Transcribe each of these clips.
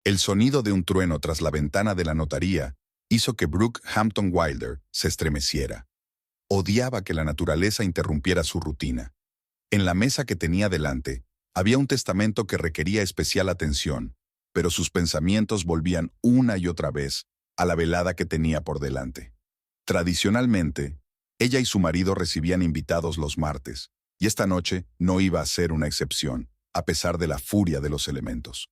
El sonido de un trueno tras la ventana de la notaría hizo que Brooke Hampton Wilder se estremeciera. Odiaba que la naturaleza interrumpiera su rutina. En la mesa que tenía delante, había un testamento que requería especial atención, pero sus pensamientos volvían una y otra vez a la velada que tenía por delante. Tradicionalmente, ella y su marido recibían invitados los martes, y esta noche no iba a ser una excepción, a pesar de la furia de los elementos.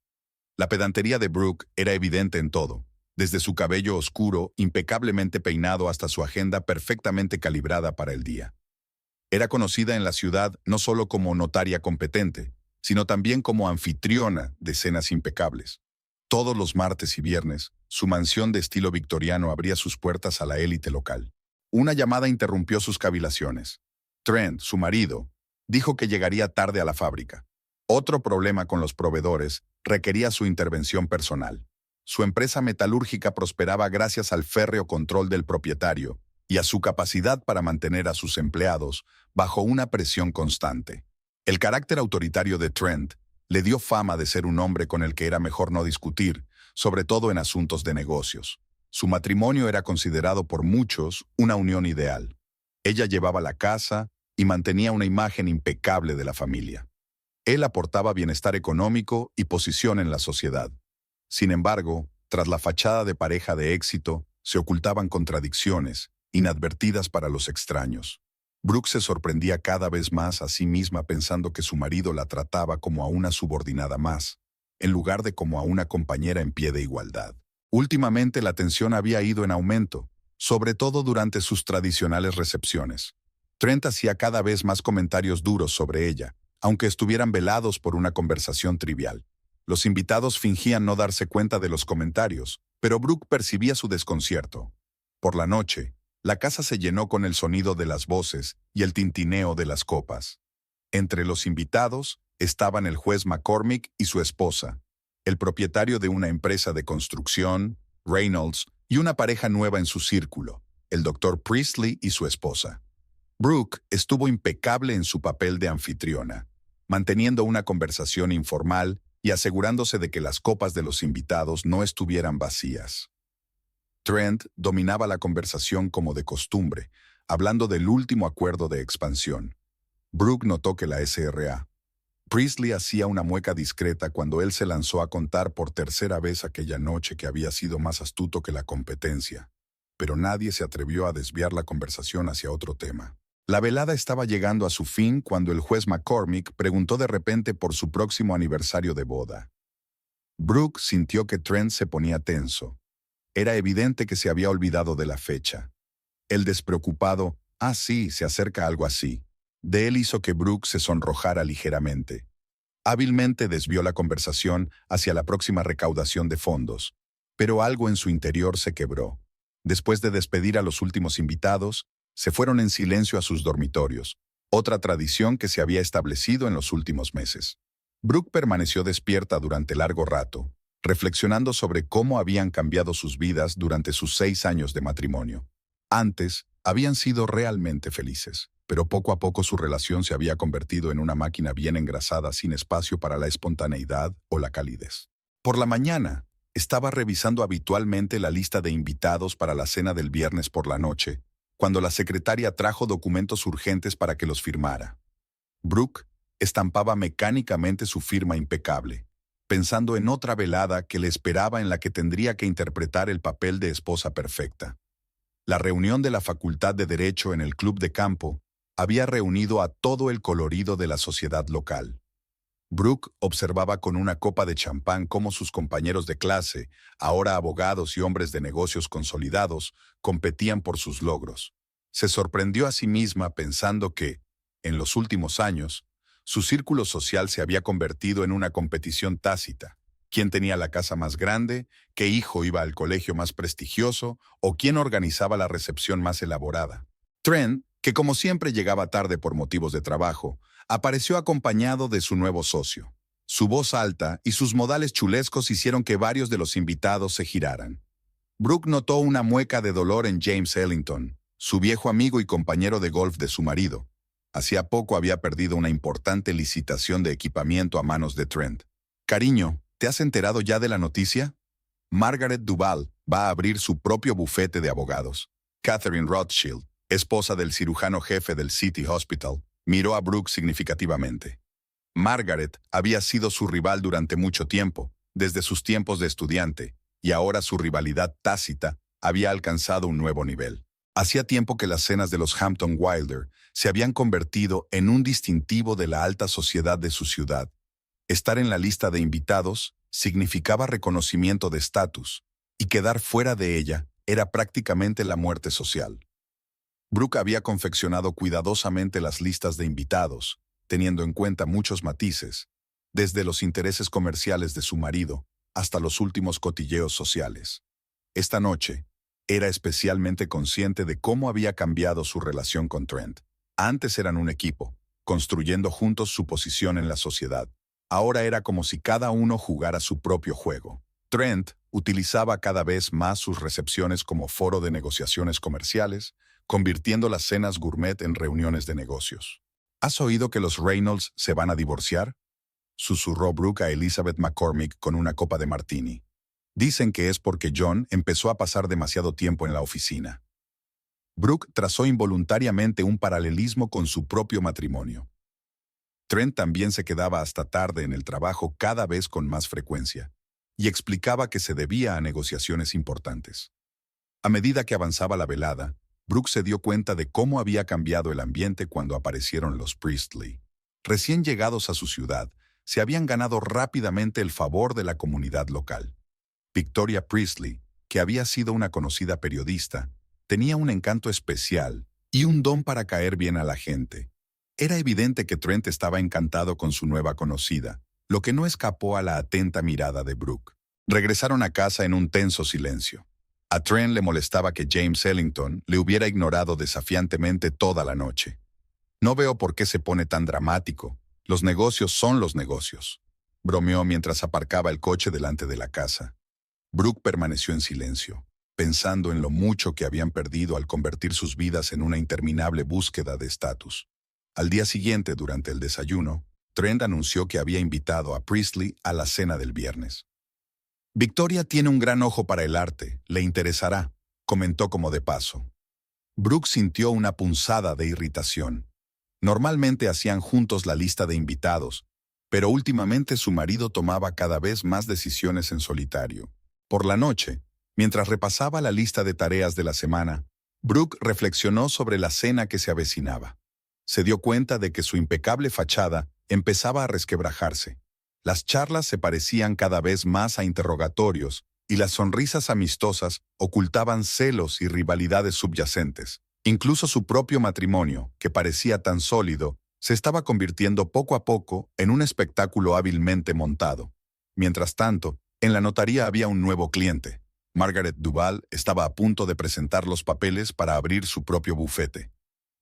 La pedantería de Brooke era evidente en todo, desde su cabello oscuro, impecablemente peinado, hasta su agenda perfectamente calibrada para el día. Era conocida en la ciudad no solo como notaria competente, sino también como anfitriona de cenas impecables. Todos los martes y viernes, su mansión de estilo victoriano abría sus puertas a la élite local. Una llamada interrumpió sus cavilaciones. Trent, su marido, dijo que llegaría tarde a la fábrica. Otro problema con los proveedores requería su intervención personal. Su empresa metalúrgica prosperaba gracias al férreo control del propietario y a su capacidad para mantener a sus empleados bajo una presión constante. El carácter autoritario de Trent le dio fama de ser un hombre con el que era mejor no discutir, sobre todo en asuntos de negocios. Su matrimonio era considerado por muchos una unión ideal. Ella llevaba la casa y mantenía una imagen impecable de la familia. Él aportaba bienestar económico y posición en la sociedad. Sin embargo, tras la fachada de pareja de éxito, se ocultaban contradicciones, inadvertidas para los extraños. Brooke se sorprendía cada vez más a sí misma pensando que su marido la trataba como a una subordinada más, en lugar de como a una compañera en pie de igualdad. Últimamente la tensión había ido en aumento, sobre todo durante sus tradicionales recepciones. Trent hacía cada vez más comentarios duros sobre ella, aunque estuvieran velados por una conversación trivial. Los invitados fingían no darse cuenta de los comentarios, pero Brooke percibía su desconcierto. Por la noche, la casa se llenó con el sonido de las voces y el tintineo de las copas. Entre los invitados estaban el juez McCormick y su esposa, el propietario de una empresa de construcción, Reynolds, y una pareja nueva en su círculo, el Dr. Priestley y su esposa. Brooke estuvo impecable en su papel de anfitriona, manteniendo una conversación informal y asegurándose de que las copas de los invitados no estuvieran vacías. Trent dominaba la conversación como de costumbre, hablando del último acuerdo de expansión. Brooke notó que la SRA. Priestley hacía una mueca discreta cuando él se lanzó a contar por tercera vez aquella noche que había sido más astuto que la competencia, pero nadie se atrevió a desviar la conversación hacia otro tema. La velada estaba llegando a su fin cuando el juez McCormick preguntó de repente por su próximo aniversario de boda. Brooke sintió que Trent se ponía tenso. Era evidente que se había olvidado de la fecha. El despreocupado, sí, se acerca algo así, de él hizo que Brooke se sonrojara ligeramente. Hábilmente desvió la conversación hacia la próxima recaudación de fondos, pero algo en su interior se quebró. Después de despedir a los últimos invitados, se fueron en silencio a sus dormitorios, otra tradición que se había establecido en los últimos meses. Brooke permaneció despierta durante largo rato, reflexionando sobre cómo habían cambiado sus vidas durante sus 6 años de matrimonio. Antes, habían sido realmente felices, pero poco a poco su relación se había convertido en una máquina bien engrasada sin espacio para la espontaneidad o la calidez. Por la mañana, estaba revisando habitualmente la lista de invitados para la cena del viernes por la noche, cuando la secretaria trajo documentos urgentes para que los firmara. Brooke estampaba mecánicamente su firma impecable, pensando en otra velada que le esperaba en la que tendría que interpretar el papel de esposa perfecta. La reunión de la Facultad de Derecho en el Club de Campo había reunido a todo el colorido de la sociedad local. Brooke observaba con una copa de champán cómo sus compañeros de clase, ahora abogados y hombres de negocios consolidados, competían por sus logros. Se sorprendió a sí misma pensando que, en los últimos años, su círculo social se había convertido en una competición tácita. ¿Quién tenía la casa más grande? ¿Qué hijo iba al colegio más prestigioso? ¿O quién organizaba la recepción más elaborada? Trent, que como siempre llegaba tarde por motivos de trabajo, apareció acompañado de su nuevo socio. Su voz alta y sus modales chulescos hicieron que varios de los invitados se giraran. Brooke notó una mueca de dolor en James Ellington, su viejo amigo y compañero de golf de su marido. Hacía poco había perdido una importante licitación de equipamiento a manos de Trent. «Cariño», ¿Te has enterado ya de la noticia? Margaret Duval va a abrir su propio bufete de abogados. Catherine Rothschild, esposa del cirujano jefe del City Hospital, miró a Brooke significativamente. Margaret había sido su rival durante mucho tiempo, desde sus tiempos de estudiante, y ahora su rivalidad tácita había alcanzado un nuevo nivel. Hacía tiempo que las cenas de los Hampton Wilder se habían convertido en un distintivo de la alta sociedad de su ciudad. Estar en la lista de invitados significaba reconocimiento de estatus, y quedar fuera de ella era prácticamente la muerte social. Brooke había confeccionado cuidadosamente las listas de invitados, teniendo en cuenta muchos matices, desde los intereses comerciales de su marido hasta los últimos cotilleos sociales. Esta noche, era especialmente consciente de cómo había cambiado su relación con Trent. Antes eran un equipo, construyendo juntos su posición en la sociedad. Ahora era como si cada uno jugara su propio juego. Trent utilizaba cada vez más sus recepciones como foro de negociaciones comerciales, convirtiendo las cenas gourmet en reuniones de negocios. ¿Has oído que los Reynolds se van a divorciar?, susurró Brooke a Elizabeth McCormick con una copa de martini. Dicen que es porque John empezó a pasar demasiado tiempo en la oficina. Brooke trazó involuntariamente un paralelismo con su propio matrimonio. Trent también se quedaba hasta tarde en el trabajo cada vez con más frecuencia, y explicaba que se debía a negociaciones importantes. A medida que avanzaba la velada, Brooke se dio cuenta de cómo había cambiado el ambiente cuando aparecieron los Priestley. Recién llegados a su ciudad, se habían ganado rápidamente el favor de la comunidad local. Victoria Priestley, que había sido una conocida periodista, tenía un encanto especial y un don para caer bien a la gente. Era evidente que Trent estaba encantado con su nueva conocida, lo que no escapó a la atenta mirada de Brooke. Regresaron a casa en un tenso silencio. A Trent le molestaba que James Ellington le hubiera ignorado desafiantemente toda la noche. No veo por qué se pone tan dramático. Los negocios son los negocios, bromeó mientras aparcaba el coche delante de la casa. Brooke permaneció en silencio, pensando en lo mucho que habían perdido al convertir sus vidas en una interminable búsqueda de estatus. Al día siguiente, durante el desayuno, Trent anunció que había invitado a Priestley a la cena del viernes. Victoria tiene un gran ojo para el arte, le interesará, comentó como de paso. Brooke sintió una punzada de irritación. Normalmente hacían juntos la lista de invitados, pero últimamente su marido tomaba cada vez más decisiones en solitario. Por la noche, mientras repasaba la lista de tareas de la semana, Brooke reflexionó sobre la cena que se avecinaba. Se dio cuenta de que su impecable fachada empezaba a resquebrajarse. Las charlas se parecían cada vez más a interrogatorios y las sonrisas amistosas ocultaban celos y rivalidades subyacentes. Incluso su propio matrimonio, que parecía tan sólido, se estaba convirtiendo poco a poco en un espectáculo hábilmente montado. Mientras tanto, en la notaría había un nuevo cliente. Margaret Duval estaba a punto de presentar los papeles para abrir su propio bufete.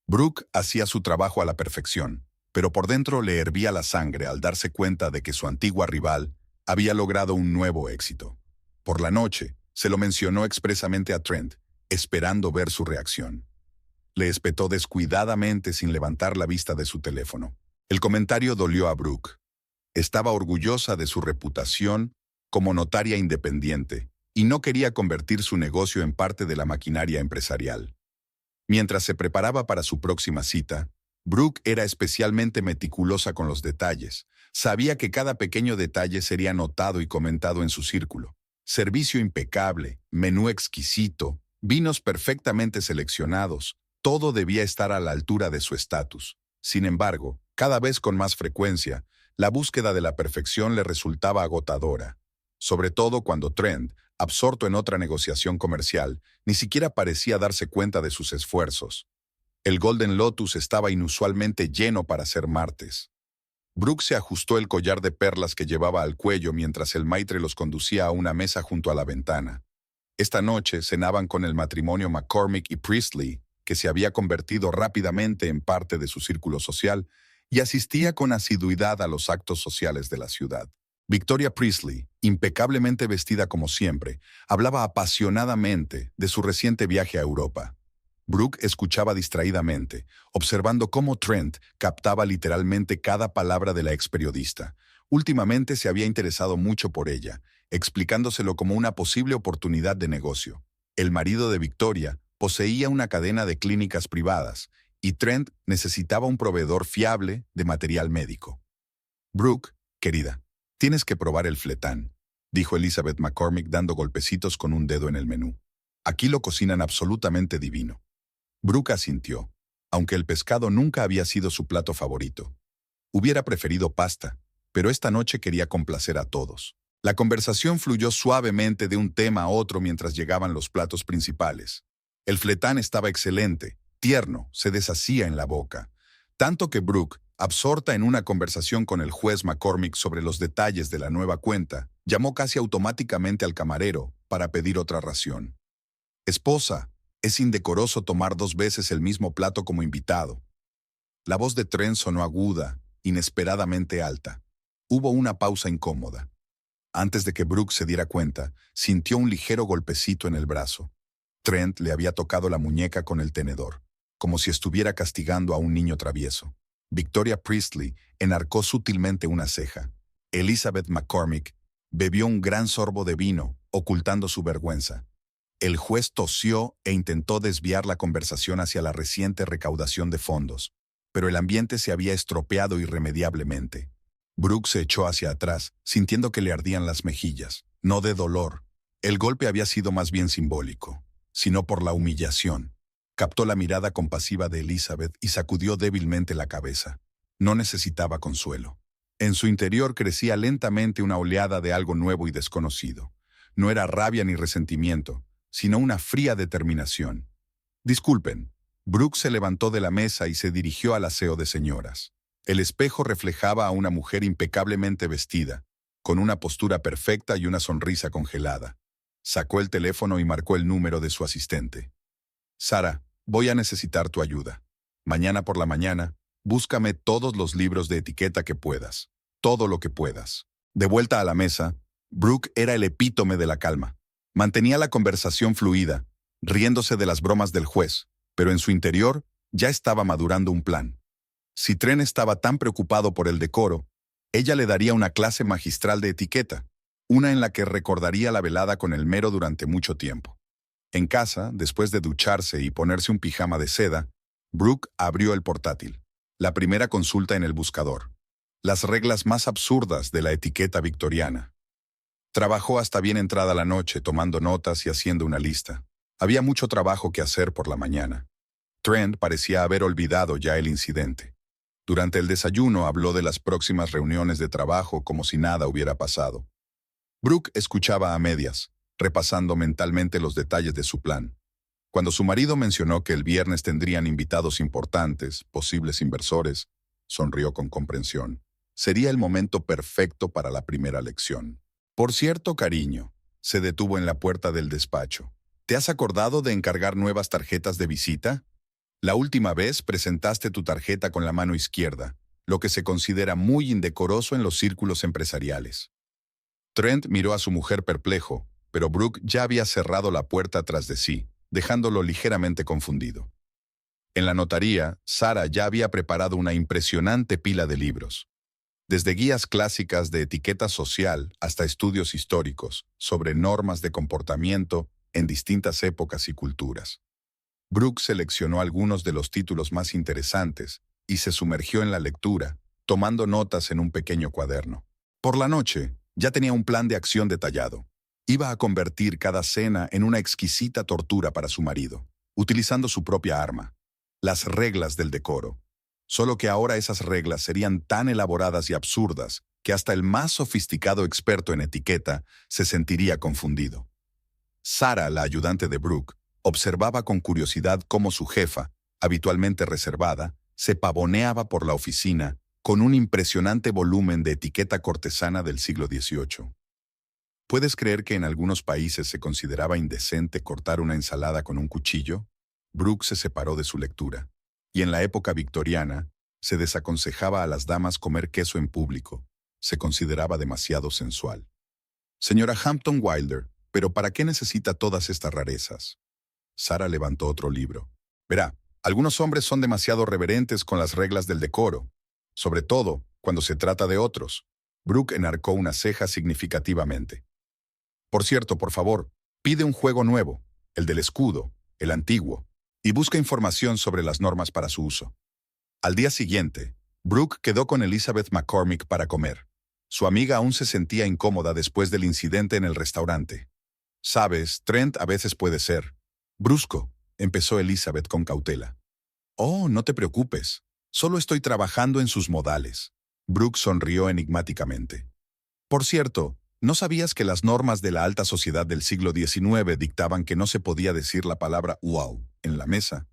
Brooke hacía su trabajo a la perfección, pero por dentro le hervía la sangre al darse cuenta de que su antigua rival había logrado un nuevo éxito. Por la noche, se lo mencionó expresamente a Trent, esperando ver su reacción. Le espetó descuidadamente sin levantar la vista de su teléfono. El comentario dolió a Brooke. Estaba orgullosa de su reputación como notaria independiente y no quería convertir su negocio en parte de la maquinaria empresarial. Mientras se preparaba para su próxima cita, Brooke era especialmente meticulosa con los detalles. Sabía que cada pequeño detalle sería notado y comentado en su círculo. Servicio impecable, menú exquisito, vinos perfectamente seleccionados, todo debía estar a la altura de su estatus. Sin embargo, cada vez con más frecuencia, la búsqueda de la perfección le resultaba agotadora, sobre todo cuando Trent, absorto en otra negociación comercial, ni siquiera parecía darse cuenta de sus esfuerzos. El Golden Lotus estaba inusualmente lleno para ser martes. Brooke se ajustó el collar de perlas que llevaba al cuello mientras el maitre los conducía a una mesa junto a la ventana. Esta noche cenaban con el matrimonio McCormick y Priestley, que se había convertido rápidamente en parte de su círculo social y asistía con asiduidad a los actos sociales de la ciudad. Victoria Priestley, impecablemente vestida como siempre, hablaba apasionadamente de su reciente viaje a Europa. Brooke escuchaba distraídamente, observando cómo Trent captaba literalmente cada palabra de la ex periodista, Últimamente se había interesado mucho por ella, explicándoselo como una posible oportunidad de negocio. El marido de Victoria poseía una cadena de clínicas privadas y Trent necesitaba un proveedor fiable de material médico. Brooke, querida, tienes que probar el fletán, dijo Elizabeth McCormick dando golpecitos con un dedo en el menú. Aquí lo cocinan absolutamente divino. Brooke asintió, aunque el pescado nunca había sido su plato favorito. Hubiera preferido pasta, pero esta noche quería complacer a todos. La conversación fluyó suavemente de un tema a otro mientras llegaban los platos principales. El fletán estaba excelente, tierno, se deshacía en la boca. Tanto que Brooke, absorta en una conversación con el juez McCormick sobre los detalles de la nueva cuenta, llamó casi automáticamente al camarero para pedir otra ración. «Esposa, es indecoroso tomar 2 veces el mismo plato como invitado». La voz de Trent sonó aguda, inesperadamente alta. Hubo una pausa incómoda. Antes de que Brooke se diera cuenta, sintió un ligero golpecito en el brazo. Trent le había tocado la muñeca con el tenedor, como si estuviera castigando a un niño travieso. Victoria Priestley enarcó sutilmente una ceja. Elizabeth McCormick bebió un gran sorbo de vino, ocultando su vergüenza. El juez tosió e intentó desviar la conversación hacia la reciente recaudación de fondos, pero el ambiente se había estropeado irremediablemente. Brooke se echó hacia atrás, sintiendo que le ardían las mejillas, no de dolor. El golpe había sido más bien simbólico, sino por la humillación. Captó la mirada compasiva de Elizabeth y sacudió débilmente la cabeza. No necesitaba consuelo. En su interior crecía lentamente una oleada de algo nuevo y desconocido. No era rabia ni resentimiento, sino una fría determinación. «Disculpen». Brooke se levantó de la mesa y se dirigió al aseo de señoras. El espejo reflejaba a una mujer impecablemente vestida, con una postura perfecta y una sonrisa congelada. Sacó el teléfono y marcó el número de su asistente. «Sara, voy a necesitar tu ayuda. Mañana por la mañana, búscame todos los libros de etiqueta que puedas. Todo lo que puedas». De vuelta a la mesa, Brooke era el epítome de la calma. Mantenía la conversación fluida, riéndose de las bromas del juez, pero en su interior ya estaba madurando un plan. Si Trent estaba tan preocupado por el decoro, ella le daría una clase magistral de etiqueta, una en la que recordaría la velada con el mero durante mucho tiempo. En casa, después de ducharse y ponerse un pijama de seda, Brooke abrió el portátil. La primera consulta en el buscador. Las reglas más absurdas de la etiqueta victoriana. Trabajó hasta bien entrada la noche, tomando notas y haciendo una lista. Había mucho trabajo que hacer por la mañana. Trent parecía haber olvidado ya el incidente. Durante el desayuno habló de las próximas reuniones de trabajo como si nada hubiera pasado. Brooke escuchaba a medias, repasando mentalmente los detalles de su plan. Cuando su marido mencionó que el viernes tendrían invitados importantes, posibles inversores, sonrió con comprensión. Sería el momento perfecto para la primera lección. «Por cierto, cariño», se detuvo en la puerta del despacho. «¿Te has acordado de encargar nuevas tarjetas de visita? La última vez presentaste tu tarjeta con la mano izquierda, lo que se considera muy indecoroso en los círculos empresariales». Trent miró a su mujer perplejo, pero Brooke ya había cerrado la puerta tras de sí, dejándolo ligeramente confundido. En la notaría, Sara ya había preparado una impresionante pila de libros. Desde guías clásicas de etiqueta social hasta estudios históricos sobre normas de comportamiento en distintas épocas y culturas. Brooke seleccionó algunos de los títulos más interesantes y se sumergió en la lectura, tomando notas en un pequeño cuaderno. Por la noche, ya tenía un plan de acción detallado. Iba a convertir cada cena en una exquisita tortura para su marido, utilizando su propia arma, las reglas del decoro. Solo que ahora esas reglas serían tan elaboradas y absurdas que hasta el más sofisticado experto en etiqueta se sentiría confundido. Sara, la ayudante de Brooke, observaba con curiosidad cómo su jefa, habitualmente reservada, se pavoneaba por la oficina con un impresionante volumen de etiqueta cortesana del siglo XVIII. ¿Puedes creer que en algunos países se consideraba indecente cortar una ensalada con un cuchillo? Brooke se separó de su lectura. Y en la época victoriana, se desaconsejaba a las damas comer queso en público. Se consideraba demasiado sensual. «Señora Hampton Wilder, ¿pero para qué necesita todas estas rarezas?» Sara levantó otro libro. «Verá, algunos hombres son demasiado reverentes con las reglas del decoro, sobre todo cuando se trata de otros. Brooke enarcó una ceja significativamente. Por cierto, por favor, pide un juego nuevo, el del escudo, el antiguo, y busca información sobre las normas para su uso. Al día siguiente, Brooke quedó con Elizabeth McCormick para comer. Su amiga aún se sentía incómoda después del incidente en el restaurante. Sabes, Trent a veces puede ser brusco, empezó Elizabeth con cautela. Oh, no te preocupes. Solo estoy trabajando en sus modales. Brooke sonrió enigmáticamente. Por cierto, ¿no sabías que las normas de la alta sociedad del siglo XIX dictaban que no se podía decir la palabra wow en la mesa?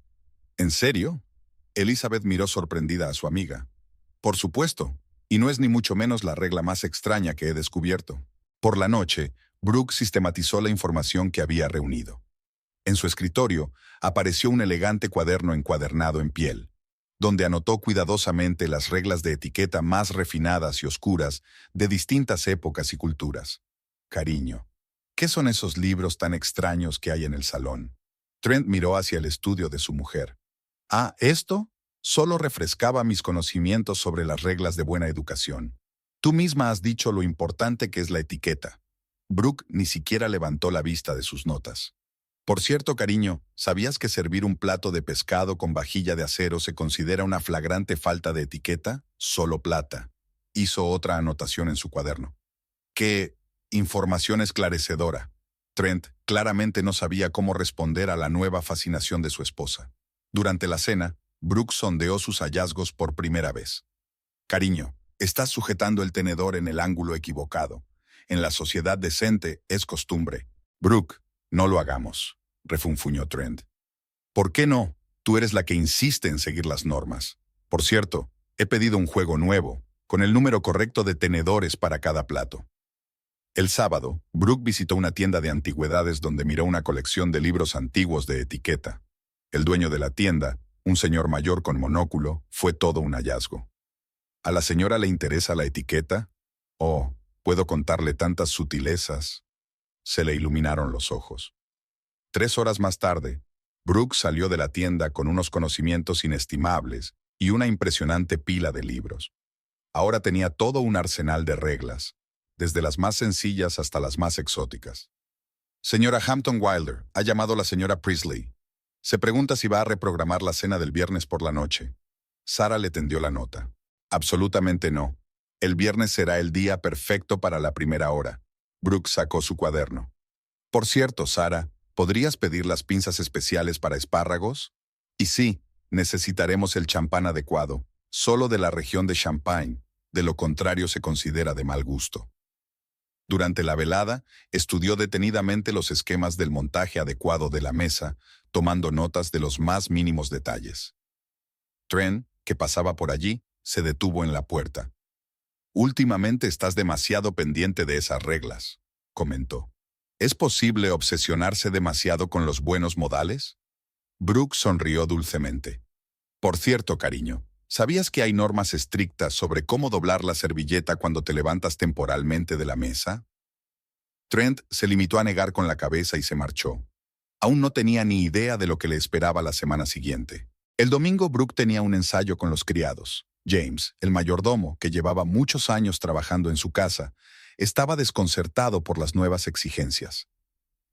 ¿En serio? Elizabeth miró sorprendida a su amiga. Por supuesto, y no es ni mucho menos la regla más extraña que he descubierto. Por la noche, Brooke sistematizó la información que había reunido. En su escritorio apareció un elegante cuaderno encuadernado en piel, donde anotó cuidadosamente las reglas de etiqueta más refinadas y oscuras de distintas épocas y culturas. Cariño, ¿qué son esos libros tan extraños que hay en el salón? Trent miró hacia el estudio de su mujer. Ah, esto solo refrescaba mis conocimientos sobre las reglas de buena educación. Tú misma has dicho lo importante que es la etiqueta. Brooke ni siquiera levantó la vista de sus notas. Por cierto, cariño, ¿sabías que servir un plato de pescado con vajilla de acero se considera una flagrante falta de etiqueta? Solo plata. Hizo otra anotación en su cuaderno. ¡Qué información esclarecedora! Trent claramente no sabía cómo responder a la nueva fascinación de su esposa. Durante la cena, Brooke sondeó sus hallazgos por primera vez. Cariño, estás sujetando el tenedor en el ángulo equivocado. En la sociedad decente es costumbre. Brooke, no lo hagamos, refunfuñó Trent. ¿Por qué no? Tú eres la que insiste en seguir las normas. Por cierto, he pedido un juego nuevo, con el número correcto de tenedores para cada plato. El sábado, Brooke visitó una tienda de antigüedades donde miró una colección de libros antiguos de etiqueta. El dueño de la tienda, un señor mayor con monóculo, fue todo un hallazgo. ¿A la señora le interesa la etiqueta? Oh, puedo contarle tantas sutilezas. Se le iluminaron los ojos. 3 horas más tarde, Brooke salió de la tienda con unos conocimientos inestimables y una impresionante pila de libros. Ahora tenía todo un arsenal de reglas, desde las más sencillas hasta las más exóticas. Señora Hampton Wilder, ha llamado la señora Priestley. Se pregunta si va a reprogramar la cena del viernes por la noche. Sara le tendió la nota. Absolutamente no. El viernes será el día perfecto para la primera hora. Brooke sacó su cuaderno. Por cierto, Sara, ¿podrías pedir las pinzas especiales para espárragos? Y sí, necesitaremos el champán adecuado, solo de la región de Champagne, de lo contrario se considera de mal gusto. Durante la velada, estudió detenidamente los esquemas del montaje adecuado de la mesa, tomando notas de los más mínimos detalles. Trent, que pasaba por allí, se detuvo en la puerta. Últimamente estás demasiado pendiente de esas reglas, comentó. ¿Es posible obsesionarse demasiado con los buenos modales? Brooke sonrió dulcemente. Por cierto, cariño, ¿sabías que hay normas estrictas sobre cómo doblar la servilleta cuando te levantas temporalmente de la mesa? Trent se limitó a negar con la cabeza y se marchó. Aún no tenía ni idea de lo que le esperaba la semana siguiente. El domingo Brooke tenía un ensayo con los criados. James, el mayordomo, que llevaba muchos años trabajando en su casa, estaba desconcertado por las nuevas exigencias.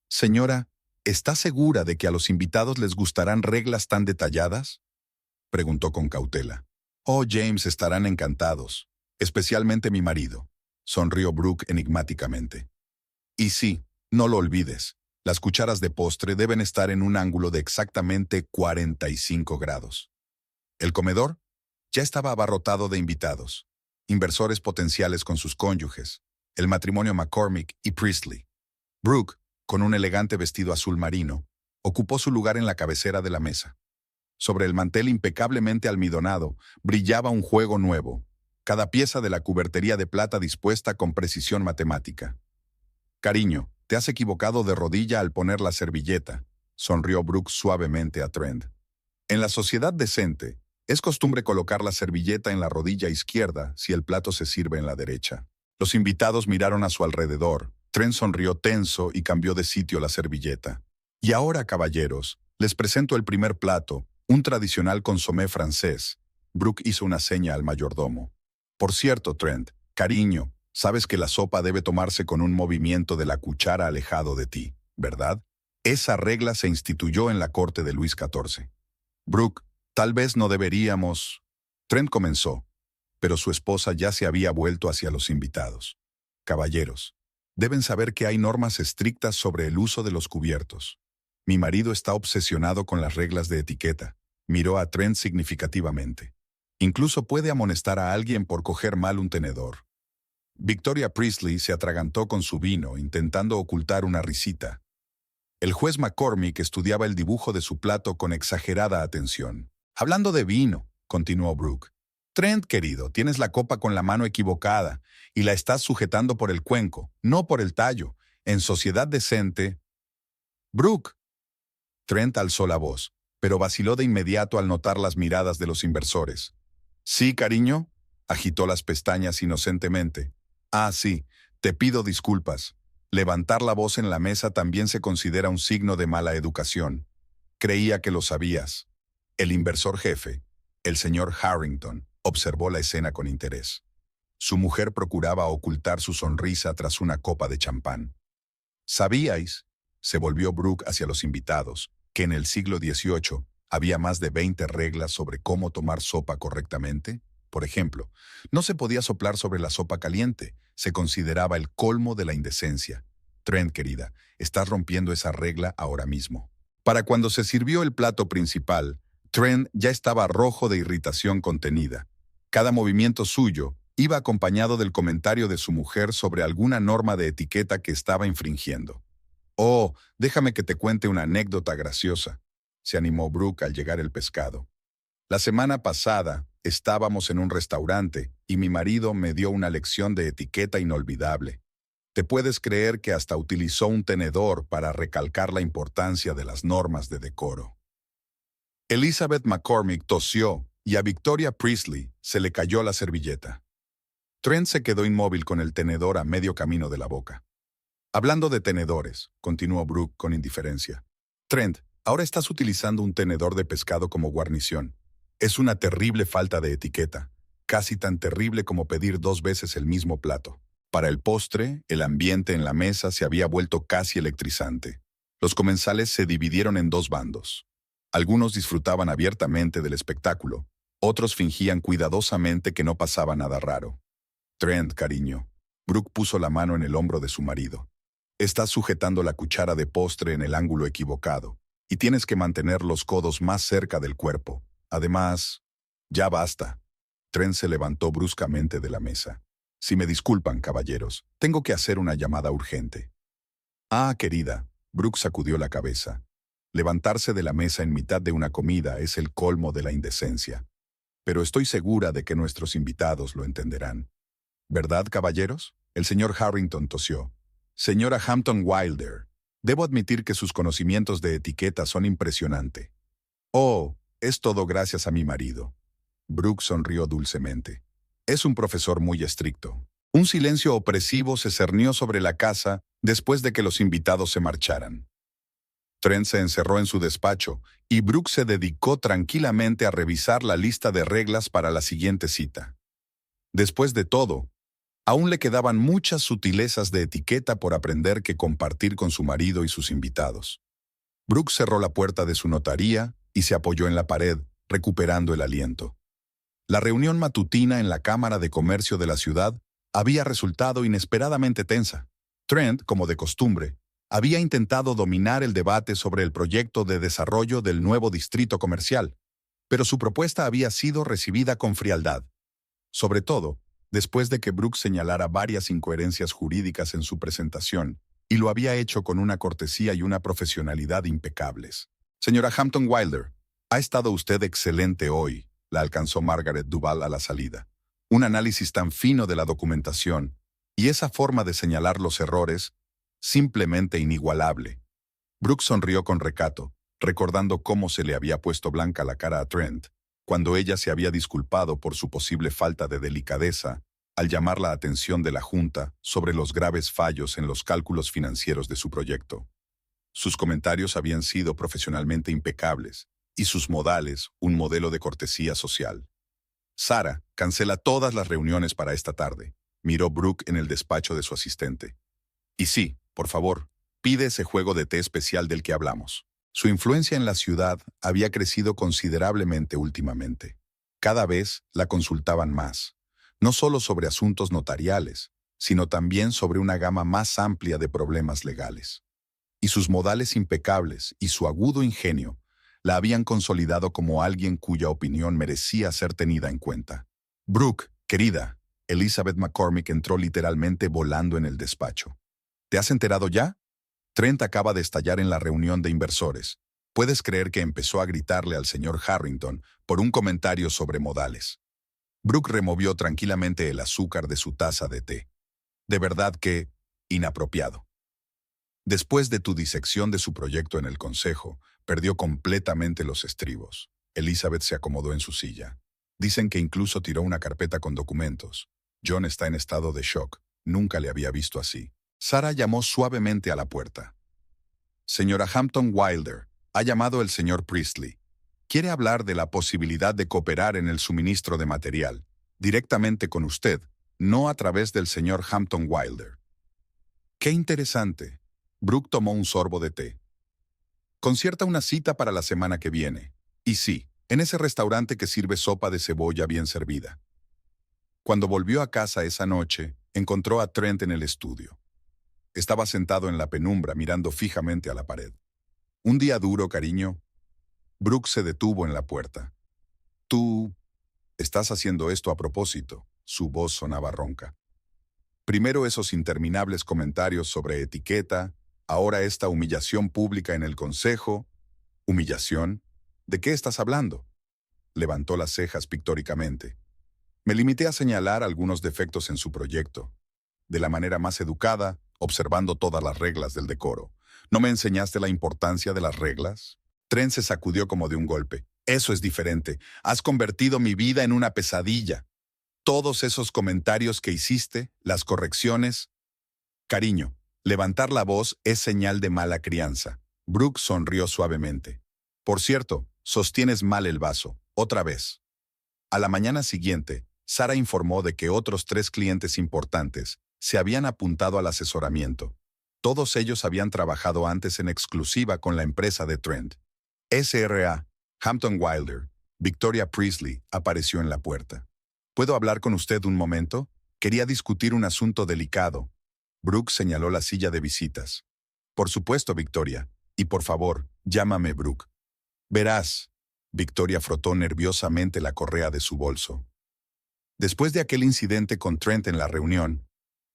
Señora, ¿está segura de que a los invitados les gustarán reglas tan detalladas? Preguntó con cautela. Oh, James, estarán encantados, especialmente mi marido, sonrió Brooke enigmáticamente. Y sí, no lo olvides, las cucharas de postre deben estar en un ángulo de exactamente 45 grados. El comedor ya estaba abarrotado de invitados, inversores potenciales con sus cónyuges, el matrimonio McCormick y Priestley. Brooke, con un elegante vestido azul marino, ocupó su lugar en la cabecera de la mesa. Sobre el mantel impecablemente almidonado brillaba un juego nuevo, cada pieza de la cubertería de plata dispuesta con precisión matemática. Cariño, te has equivocado de rodilla al poner la servilleta, sonrió Brooke suavemente a Trent. En la sociedad decente, es costumbre colocar la servilleta en la rodilla izquierda si el plato se sirve en la derecha. Los invitados miraron a su alrededor. Trent sonrió tenso y cambió de sitio la servilleta. Y ahora, caballeros, les presento el primer plato, un tradicional consomé francés. Brooke hizo una seña al mayordomo. Por cierto, Trent, cariño, Sabes que la sopa debe tomarse con un movimiento de la cuchara alejado de ti, ¿verdad? Esa regla se instituyó en la corte de Luis XIV. Brooke, tal vez no deberíamos... Trent comenzó, pero su esposa ya se había vuelto hacia los invitados. Caballeros, deben saber que hay normas estrictas sobre el uso de los cubiertos. Mi marido está obsesionado con las reglas de etiqueta. Miró a Trent significativamente. Incluso puede amonestar a alguien por coger mal un tenedor. Victoria Priestley se atragantó con su vino, intentando ocultar una risita. El juez McCormick estudiaba el dibujo de su plato con exagerada atención. Hablando de vino, continuó Brooke. Trent, querido, tienes la copa con la mano equivocada y la estás sujetando por el cuenco, no por el tallo. En sociedad decente... Brooke. Trent alzó la voz, pero vaciló de inmediato al notar las miradas de los inversores. ¿Sí, cariño? Agitó las pestañas inocentemente. Ah, sí, te pido disculpas. Levantar la voz en la mesa también se considera un signo de mala educación. Creía que lo sabías. El inversor jefe, el señor Harrington, observó la escena con interés. Su mujer procuraba ocultar su sonrisa tras una copa de champán. ¿Sabíais? Se volvió Brooke hacia los invitados, que en el siglo XVIII había más de 20 reglas sobre cómo tomar sopa correctamente. Por ejemplo, no se podía soplar sobre la sopa caliente, se consideraba el colmo de la indecencia. Trent, querida, estás rompiendo esa regla ahora mismo. Para cuando se sirvió el plato principal, Trent ya estaba rojo de irritación contenida. Cada movimiento suyo iba acompañado del comentario de su mujer sobre alguna norma de etiqueta que estaba infringiendo. Oh, déjame que te cuente una anécdota graciosa, se animó Brooke al llegar el pescado. La semana pasada estábamos en un restaurante y mi marido me dio una lección de etiqueta inolvidable. ¿Te puedes creer que hasta utilizó un tenedor para recalcar la importancia de las normas de decoro? Elizabeth McCormick tosió y a Victoria Priestley se le cayó la servilleta. Trent se quedó inmóvil con el tenedor a medio camino de la boca. Hablando de tenedores, continuó Brooke con indiferencia. Trent, ahora estás utilizando un tenedor de pescado como guarnición. Es una terrible falta de etiqueta, casi tan terrible como pedir 2 veces el mismo plato. Para el postre, el ambiente en la mesa se había vuelto casi electrizante. Los comensales se dividieron en 2 bandos. Algunos disfrutaban abiertamente del espectáculo, otros fingían cuidadosamente que no pasaba nada raro. Trent, cariño. Brooke puso la mano en el hombro de su marido. Estás sujetando la cuchara de postre en el ángulo equivocado, y tienes que mantener los codos más cerca del cuerpo. Además, ya basta. Trent se levantó bruscamente de la mesa. Si me disculpan, caballeros, tengo que hacer una llamada urgente. Ah, querida, Brooke sacudió la cabeza. Levantarse de la mesa en mitad de una comida es el colmo de la indecencia. Pero estoy segura de que nuestros invitados lo entenderán. ¿Verdad, caballeros? El señor Harrington tosió. Señora Hampton Wilder, debo admitir que sus conocimientos de etiqueta son impresionantes. Oh, es todo gracias a mi marido. Brooke sonrió dulcemente. Es un profesor muy estricto. Un silencio opresivo se cernió sobre la casa después de que los invitados se marcharan. Trent se encerró en su despacho y Brooke se dedicó tranquilamente a revisar la lista de reglas para la siguiente cita. Después de todo, aún le quedaban muchas sutilezas de etiqueta por aprender que compartir con su marido y sus invitados. Brooke cerró la puerta de su notaría y se apoyó en la pared, recuperando el aliento. La reunión matutina en la Cámara de Comercio de la ciudad había resultado inesperadamente tensa. Trent, como de costumbre, había intentado dominar el debate sobre el proyecto de desarrollo del nuevo distrito comercial, pero su propuesta había sido recibida con frialdad. Sobre todo, después de que Brooke señalara varias incoherencias jurídicas en su presentación, y lo había hecho con una cortesía y una profesionalidad impecables. Señora Hampton Wilder, ha estado usted excelente hoy, la alcanzó Margaret Duval a la salida. Un análisis tan fino de la documentación, y esa forma de señalar los errores, simplemente inigualable. Brooke sonrió con recato, recordando cómo se le había puesto blanca la cara a Trent, cuando ella se había disculpado por su posible falta de delicadeza al llamar la atención de la Junta sobre los graves fallos en los cálculos financieros de su proyecto. Sus comentarios habían sido profesionalmente impecables, y sus modales un modelo de cortesía social. Sara, cancela todas las reuniones para esta tarde. Miró Brooke en el despacho de su asistente. Y sí, por favor, pide ese juego de té especial del que hablamos. Su influencia en la ciudad había crecido considerablemente últimamente. Cada vez la consultaban más, no solo sobre asuntos notariales, sino también sobre una gama más amplia de problemas legales. Y sus modales impecables y su agudo ingenio la habían consolidado como alguien cuya opinión merecía ser tenida en cuenta. Brooke, querida, Elizabeth McCormick entró literalmente volando en el despacho. ¿Te has enterado ya? Trent acaba de estallar en la reunión de inversores. ¿Puedes creer que empezó a gritarle al señor Harrington por un comentario sobre modales? Brooke removió tranquilamente el azúcar de su taza de té. De verdad que, inapropiado. Después de tu disección de su proyecto en el consejo, perdió completamente los estribos. Elizabeth se acomodó en su silla. Dicen que incluso tiró una carpeta con documentos. John está en estado de shock. Nunca le había visto así. Sarah llamó suavemente a la puerta. Señora Hampton Wilder, ha llamado el señor Priestley. Quiere hablar de la posibilidad de cooperar en el suministro de material, directamente con usted, no a través del señor Hampton Wilder. ¡Qué interesante! Brooke tomó un sorbo de té. Concierta una cita para la semana que viene. Y sí, en ese restaurante que sirve sopa de cebolla bien servida. Cuando volvió a casa esa noche, encontró a Trent en el estudio. Estaba sentado en la penumbra mirando fijamente a la pared. «Un día duro, cariño». Brooke se detuvo en la puerta. «Tú estás haciendo esto a propósito». Su voz sonaba ronca. Primero esos interminables comentarios sobre etiqueta, ahora esta humillación pública en el consejo. ¿Humillación? ¿De qué estás hablando? Levantó las cejas pictóricamente. Me limité a señalar algunos defectos en su proyecto. De la manera más educada, observando todas las reglas del decoro. ¿No me enseñaste la importancia de las reglas? Trent se sacudió como de un golpe. Eso es diferente. Has convertido mi vida en una pesadilla. Todos esos comentarios que hiciste, las correcciones. Cariño, levantar la voz es señal de mala crianza. Brooke sonrió suavemente. Por cierto, sostienes mal el vaso. Otra vez. A la mañana siguiente, Sarah informó de que otros 3 clientes importantes se habían apuntado al asesoramiento. Todos ellos habían trabajado antes en exclusiva con la empresa de Trent. SRA, Hampton Wilder, Victoria Priestley, apareció en la puerta. ¿Puedo hablar con usted un momento? Quería discutir un asunto delicado. Brooke señaló la silla de visitas. Por supuesto, Victoria. Y por favor, llámame Brooke. Verás. Victoria frotó nerviosamente la correa de su bolso. Después de aquel incidente con Trent en la reunión,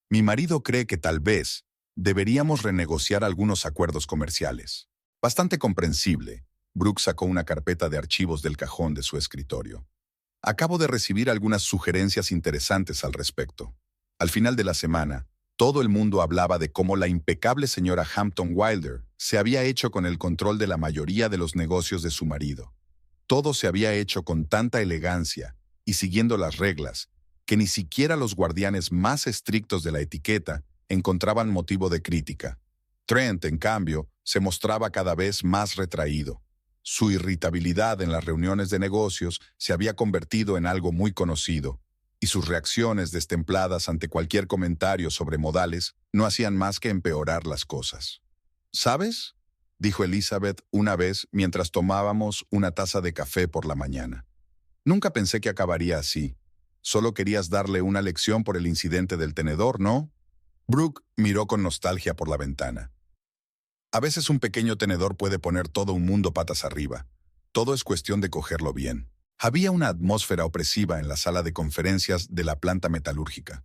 mi marido cree que tal vez deberíamos renegociar algunos acuerdos comerciales. Bastante comprensible. Brooke sacó una carpeta de archivos del cajón de su escritorio. Acabo de recibir algunas sugerencias interesantes al respecto. Al final de la semana, todo el mundo hablaba de cómo la impecable señora Hampton Wilder se había hecho con el control de la mayoría de los negocios de su marido. Todo se había hecho con tanta elegancia y siguiendo las reglas, que ni siquiera los guardianes más estrictos de la etiqueta encontraban motivo de crítica. Trent, en cambio, se mostraba cada vez más retraído. Su irritabilidad en las reuniones de negocios se había convertido en algo muy conocido, y sus reacciones destempladas ante cualquier comentario sobre modales no hacían más que empeorar las cosas. «¿Sabes?», dijo Elizabeth una vez mientras tomábamos una taza de café por la mañana. «Nunca pensé que acabaría así. Solo querías darle una lección por el incidente del tenedor, ¿no?» Brooke miró con nostalgia por la ventana. A veces un pequeño tenedor puede poner todo un mundo patas arriba. Todo es cuestión de cogerlo bien. Había una atmósfera opresiva en la sala de conferencias de la planta metalúrgica.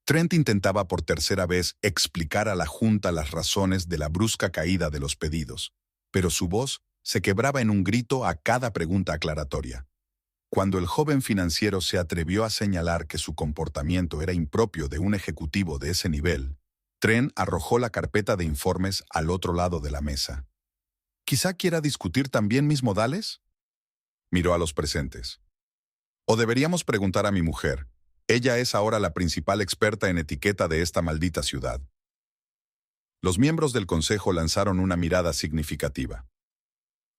Trent intentaba por tercera vez explicar a la junta las razones de la brusca caída de los pedidos, pero su voz se quebraba en un grito a cada pregunta aclaratoria. Cuando el joven financiero se atrevió a señalar que su comportamiento era impropio de un ejecutivo de ese nivel, Trent arrojó la carpeta de informes al otro lado de la mesa. «¿Quizá quiera discutir también mis modales?», miró a los presentes. «O deberíamos preguntar a mi mujer. Ella es ahora la principal experta en etiqueta de esta maldita ciudad». Los miembros del consejo lanzaron una mirada significativa.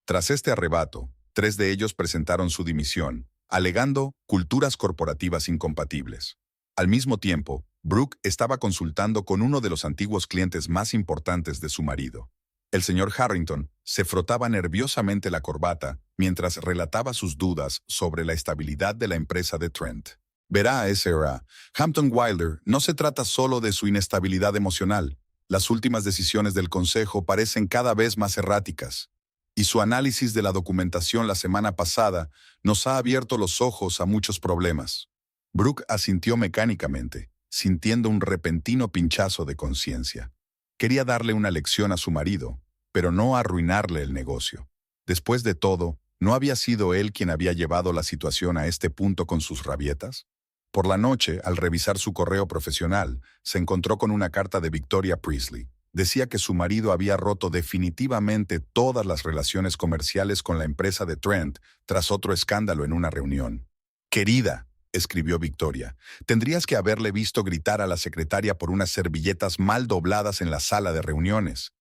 Tras este arrebato, 3 de ellos presentaron su dimisión, alegando culturas corporativas incompatibles. Al mismo tiempo, Brooke estaba consultando con uno de los antiguos clientes más importantes de su marido. El señor Harrington se frotaba nerviosamente la corbata mientras relataba sus dudas sobre la estabilidad de la empresa de Trent. Verá, S.R.A., Hampton Wilder no se trata solo de su inestabilidad emocional. Las últimas decisiones del Consejo parecen cada vez más erráticas. Y su análisis de la documentación la semana pasada nos ha abierto los ojos a muchos problemas. Brooke asintió mecánicamente, sintiendo un repentino pinchazo de conciencia. Quería darle una lección a su marido, pero no arruinarle el negocio. Después de todo, ¿no había sido él quien había llevado la situación a este punto con sus rabietas? Por la noche, al revisar su correo profesional, se encontró con una carta de Victoria Priestley. Decía que su marido había roto definitivamente todas las relaciones comerciales con la empresa de Trent tras otro escándalo en una reunión. «Querida», escribió Victoria, «tendrías que haberle visto gritar a la secretaria por unas servilletas mal dobladas en la sala de reuniones».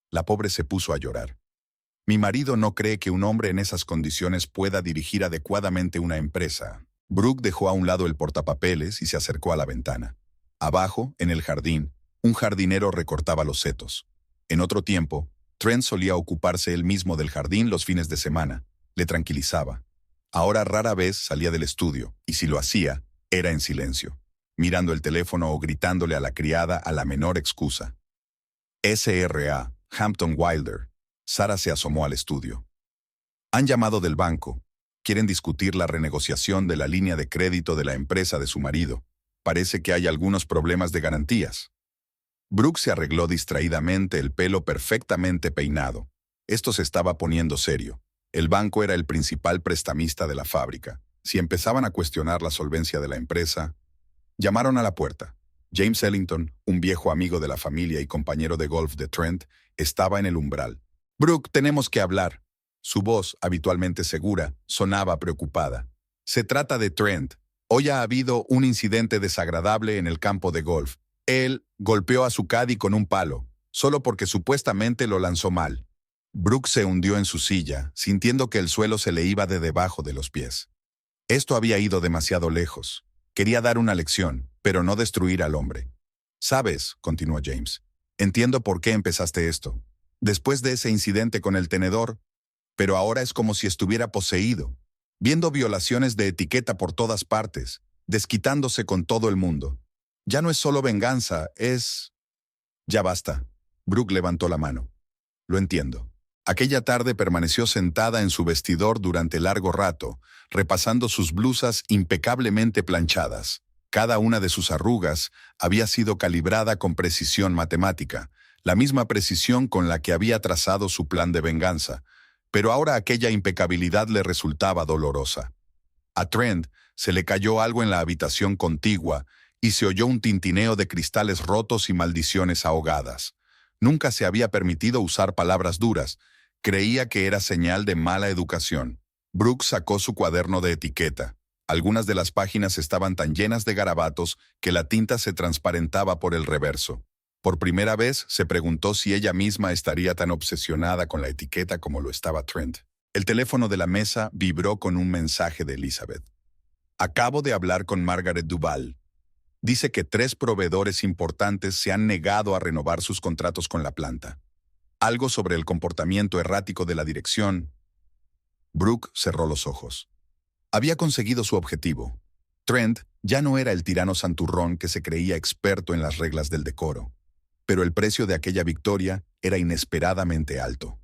La pobre se puso a llorar. «Mi marido no cree que un hombre en esas condiciones pueda dirigir adecuadamente una empresa». Brooke dejó a un lado el portapapeles y se acercó a la ventana. Abajo, en el jardín, un jardinero recortaba los setos. En otro tiempo, Trent solía ocuparse él mismo del jardín los fines de semana. Le tranquilizaba. Ahora rara vez salía del estudio, y si lo hacía, era en silencio, mirando el teléfono o gritándole a la criada a la menor excusa. S.R.A., Hampton Wilder. Sara se asomó al estudio. Han llamado del banco. Quieren discutir la renegociación de la línea de crédito de la empresa de su marido. Parece que hay algunos problemas de garantías. Brooke se arregló distraídamente el pelo perfectamente peinado. Esto se estaba poniendo serio. El banco era el principal prestamista de la fábrica. Si empezaban a cuestionar la solvencia de la empresa, llamaron a la puerta. James Ellington, un viejo amigo de la familia y compañero de golf de Trent, estaba en el umbral. «Brooke, tenemos que hablar». Su voz, habitualmente segura, sonaba preocupada. «Se trata de Trent. Hoy ha habido un incidente desagradable en el campo de golf. Él golpeó a su caddy con un palo, solo porque supuestamente lo lanzó mal». Brooke se hundió en su silla, sintiendo que el suelo se le iba de debajo de los pies. Esto había ido demasiado lejos. Quería dar una lección, pero no destruir al hombre. «Sabes», continuó James, «entiendo por qué empezaste esto. Después de ese incidente con el tenedor, pero ahora es como si estuviera poseído, viendo violaciones de etiqueta por todas partes, desquitándose con todo el mundo. Ya no es solo venganza, es...» «Ya basta». Brooke levantó la mano. «Lo entiendo». Aquella tarde permaneció sentada en su vestidor durante largo rato, repasando sus blusas impecablemente planchadas. Cada una de sus arrugas había sido calibrada con precisión matemática, la misma precisión con la que había trazado su plan de venganza, pero ahora aquella impecabilidad le resultaba dolorosa. A Trent se le cayó algo en la habitación contigua y se oyó un tintineo de cristales rotos y maldiciones ahogadas. Nunca se había permitido usar palabras duras. Creía que era señal de mala educación. Brooke sacó su cuaderno de etiqueta. Algunas de las páginas estaban tan llenas de garabatos que la tinta se transparentaba por el reverso. Por primera vez se preguntó si ella misma estaría tan obsesionada con la etiqueta como lo estaba Trent. El teléfono de la mesa vibró con un mensaje de Elizabeth. «Acabo de hablar con Margaret Duval. Dice que 3 proveedores importantes se han negado a renovar sus contratos con la planta. Algo sobre el comportamiento errático de la dirección». Brooke cerró los ojos. Había conseguido su objetivo. Trent ya no era el tirano santurrón que se creía experto en las reglas del decoro. Pero el precio de aquella victoria era inesperadamente alto.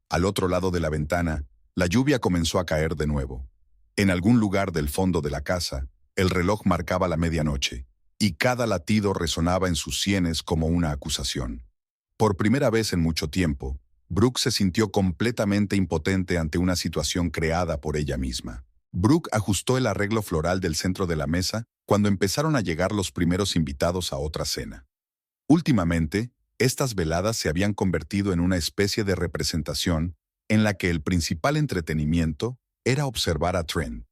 Al otro lado de la ventana, la lluvia comenzó a caer de nuevo. En algún lugar del fondo de la casa, el reloj marcaba la medianoche, y cada latido resonaba en sus sienes como una acusación. Por primera vez en mucho tiempo, Brooke se sintió completamente impotente ante una situación creada por ella misma. Brooke ajustó el arreglo floral del centro de la mesa cuando empezaron a llegar los primeros invitados a otra cena. Últimamente, estas veladas se habían convertido en una especie de representación en la que el principal entretenimiento era observar a Trent.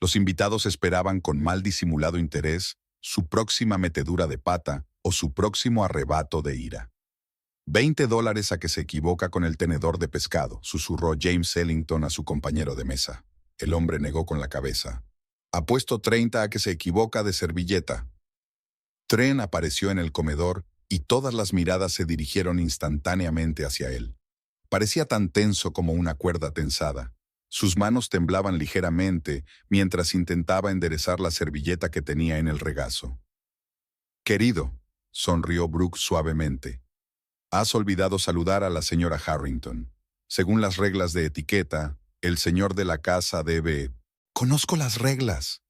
Los invitados esperaban con mal disimulado interés su próxima metedura de pata o su próximo arrebato de ira. $20 a que se equivoca con el tenedor de pescado, susurró James Ellington a su compañero de mesa. El hombre negó con la cabeza. Apuesto 30 a que se equivoca de servilleta. Trent apareció en el comedor y todas las miradas se dirigieron instantáneamente hacia él. Parecía tan tenso como una cuerda tensada. Sus manos temblaban ligeramente mientras intentaba enderezar la servilleta que tenía en el regazo. «Querido», sonrió Brooke suavemente, «has olvidado saludar a la señora Harrington. Según las reglas de etiqueta, el señor de la casa debe...» «Conozco las reglas».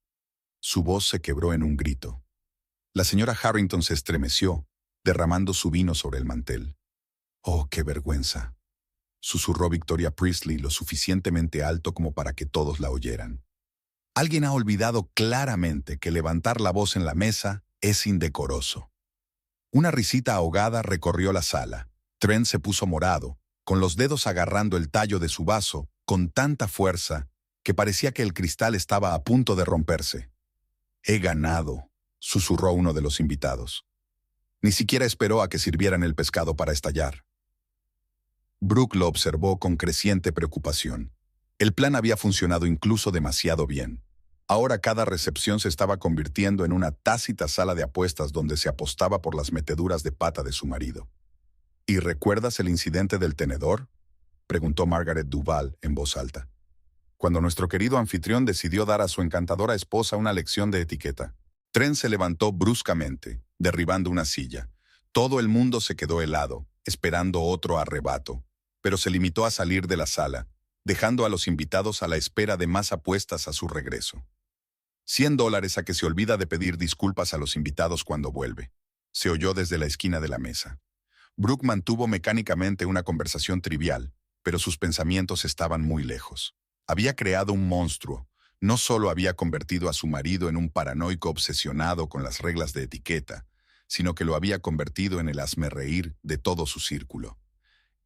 Su voz se quebró en un grito. La señora Harrington se estremeció, derramando su vino sobre el mantel. «Oh, qué vergüenza», susurró Victoria Priestley lo suficientemente alto como para que todos la oyeran. «Alguien ha olvidado claramente que levantar la voz en la mesa es indecoroso». Una risita ahogada recorrió la sala. Trent se puso morado, con los dedos agarrando el tallo de su vaso con tanta fuerza que parecía que el cristal estaba a punto de romperse. «He ganado», susurró uno de los invitados. Ni siquiera esperó a que sirvieran el pescado para estallar. Brooke lo observó con creciente preocupación. El plan había funcionado incluso demasiado bien. Ahora cada recepción se estaba convirtiendo en una tácita sala de apuestas donde se apostaba por las meteduras de pata de su marido. «¿Y recuerdas el incidente del tenedor?», preguntó Margaret Duval en voz alta. «Cuando nuestro querido anfitrión decidió dar a su encantadora esposa una lección de etiqueta». Trent se levantó bruscamente, derribando una silla. Todo el mundo se quedó helado, esperando otro arrebato, pero se limitó a salir de la sala, dejando a los invitados a la espera de más apuestas a su regreso. $100 a que se olvida de pedir disculpas a los invitados cuando vuelve, se oyó desde la esquina de la mesa. Brooke mantuvo mecánicamente una conversación trivial, pero sus pensamientos estaban muy lejos. Había creado un monstruo. No solo había convertido a su marido en un paranoico obsesionado con las reglas de etiqueta, sino que lo había convertido en el hazmerreír de todo su círculo.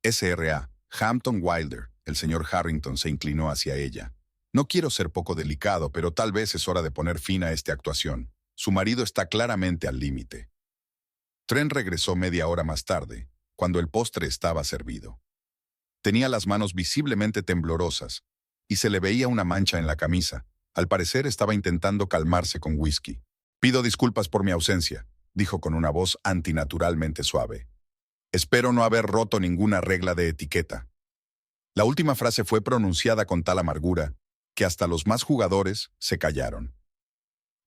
S.R.A. Hampton Wilder, el señor Harrington se inclinó hacia ella. «No quiero ser poco delicado, pero tal vez es hora de poner fin a esta actuación. Su marido está claramente al límite». Trent regresó media hora más tarde, cuando el postre estaba servido. Tenía las manos visiblemente temblorosas, y se le veía una mancha en la camisa. Al parecer estaba intentando calmarse con whisky. «Pido disculpas por mi ausencia», dijo con una voz antinaturalmente suave. «Espero no haber roto ninguna regla de etiqueta». La última frase fue pronunciada con tal amargura que hasta los más jugadores se callaron.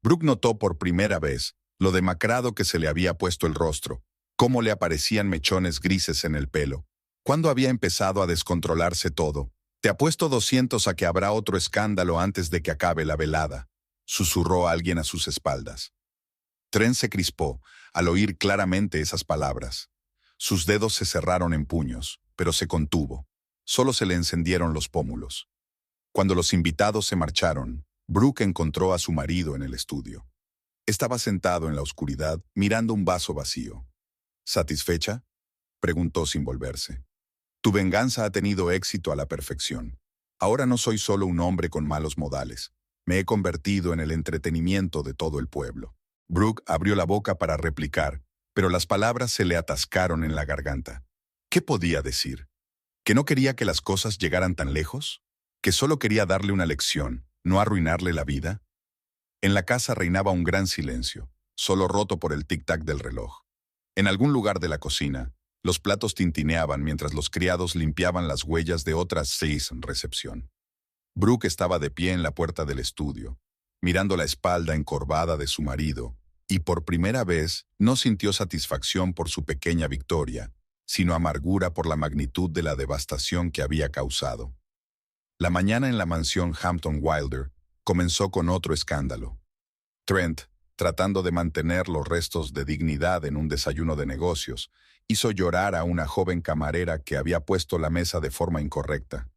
Brooke notó por primera vez lo demacrado que se le había puesto el rostro, cómo le aparecían mechones grises en el pelo, cuándo había empezado a descontrolarse todo. «Te apuesto 200 a que habrá otro escándalo antes de que acabe la velada», susurró alguien a sus espaldas. Trent se crispó al oír claramente esas palabras. Sus dedos se cerraron en puños, pero se contuvo. Solo se le encendieron los pómulos. Cuando los invitados se marcharon, Brooke encontró a su marido en el estudio. Estaba sentado en la oscuridad, mirando un vaso vacío. «¿Satisfecha?», preguntó sin volverse. «Tu venganza ha tenido éxito a la perfección. Ahora no soy solo un hombre con malos modales. Me he convertido en el entretenimiento de todo el pueblo». Brooke abrió la boca para replicar, pero las palabras se le atascaron en la garganta. ¿Qué podía decir? ¿Que no quería que las cosas llegaran tan lejos? ¿Que solo quería darle una lección, no arruinarle la vida? En la casa reinaba un gran silencio, solo roto por el tic-tac del reloj. En algún lugar de la cocina, los platos tintineaban mientras los criados limpiaban las huellas de otras 6 en recepción. Brooke estaba de pie en la puerta del estudio, mirando la espalda encorvada de su marido, y por primera vez no sintió satisfacción por su pequeña victoria, sino amargura por la magnitud de la devastación que había causado. La mañana en la mansión Hampton Wilder comenzó con otro escándalo. Trent, tratando de mantener los restos de dignidad en un desayuno de negocios, hizo llorar a una joven camarera que había puesto la mesa de forma incorrecta.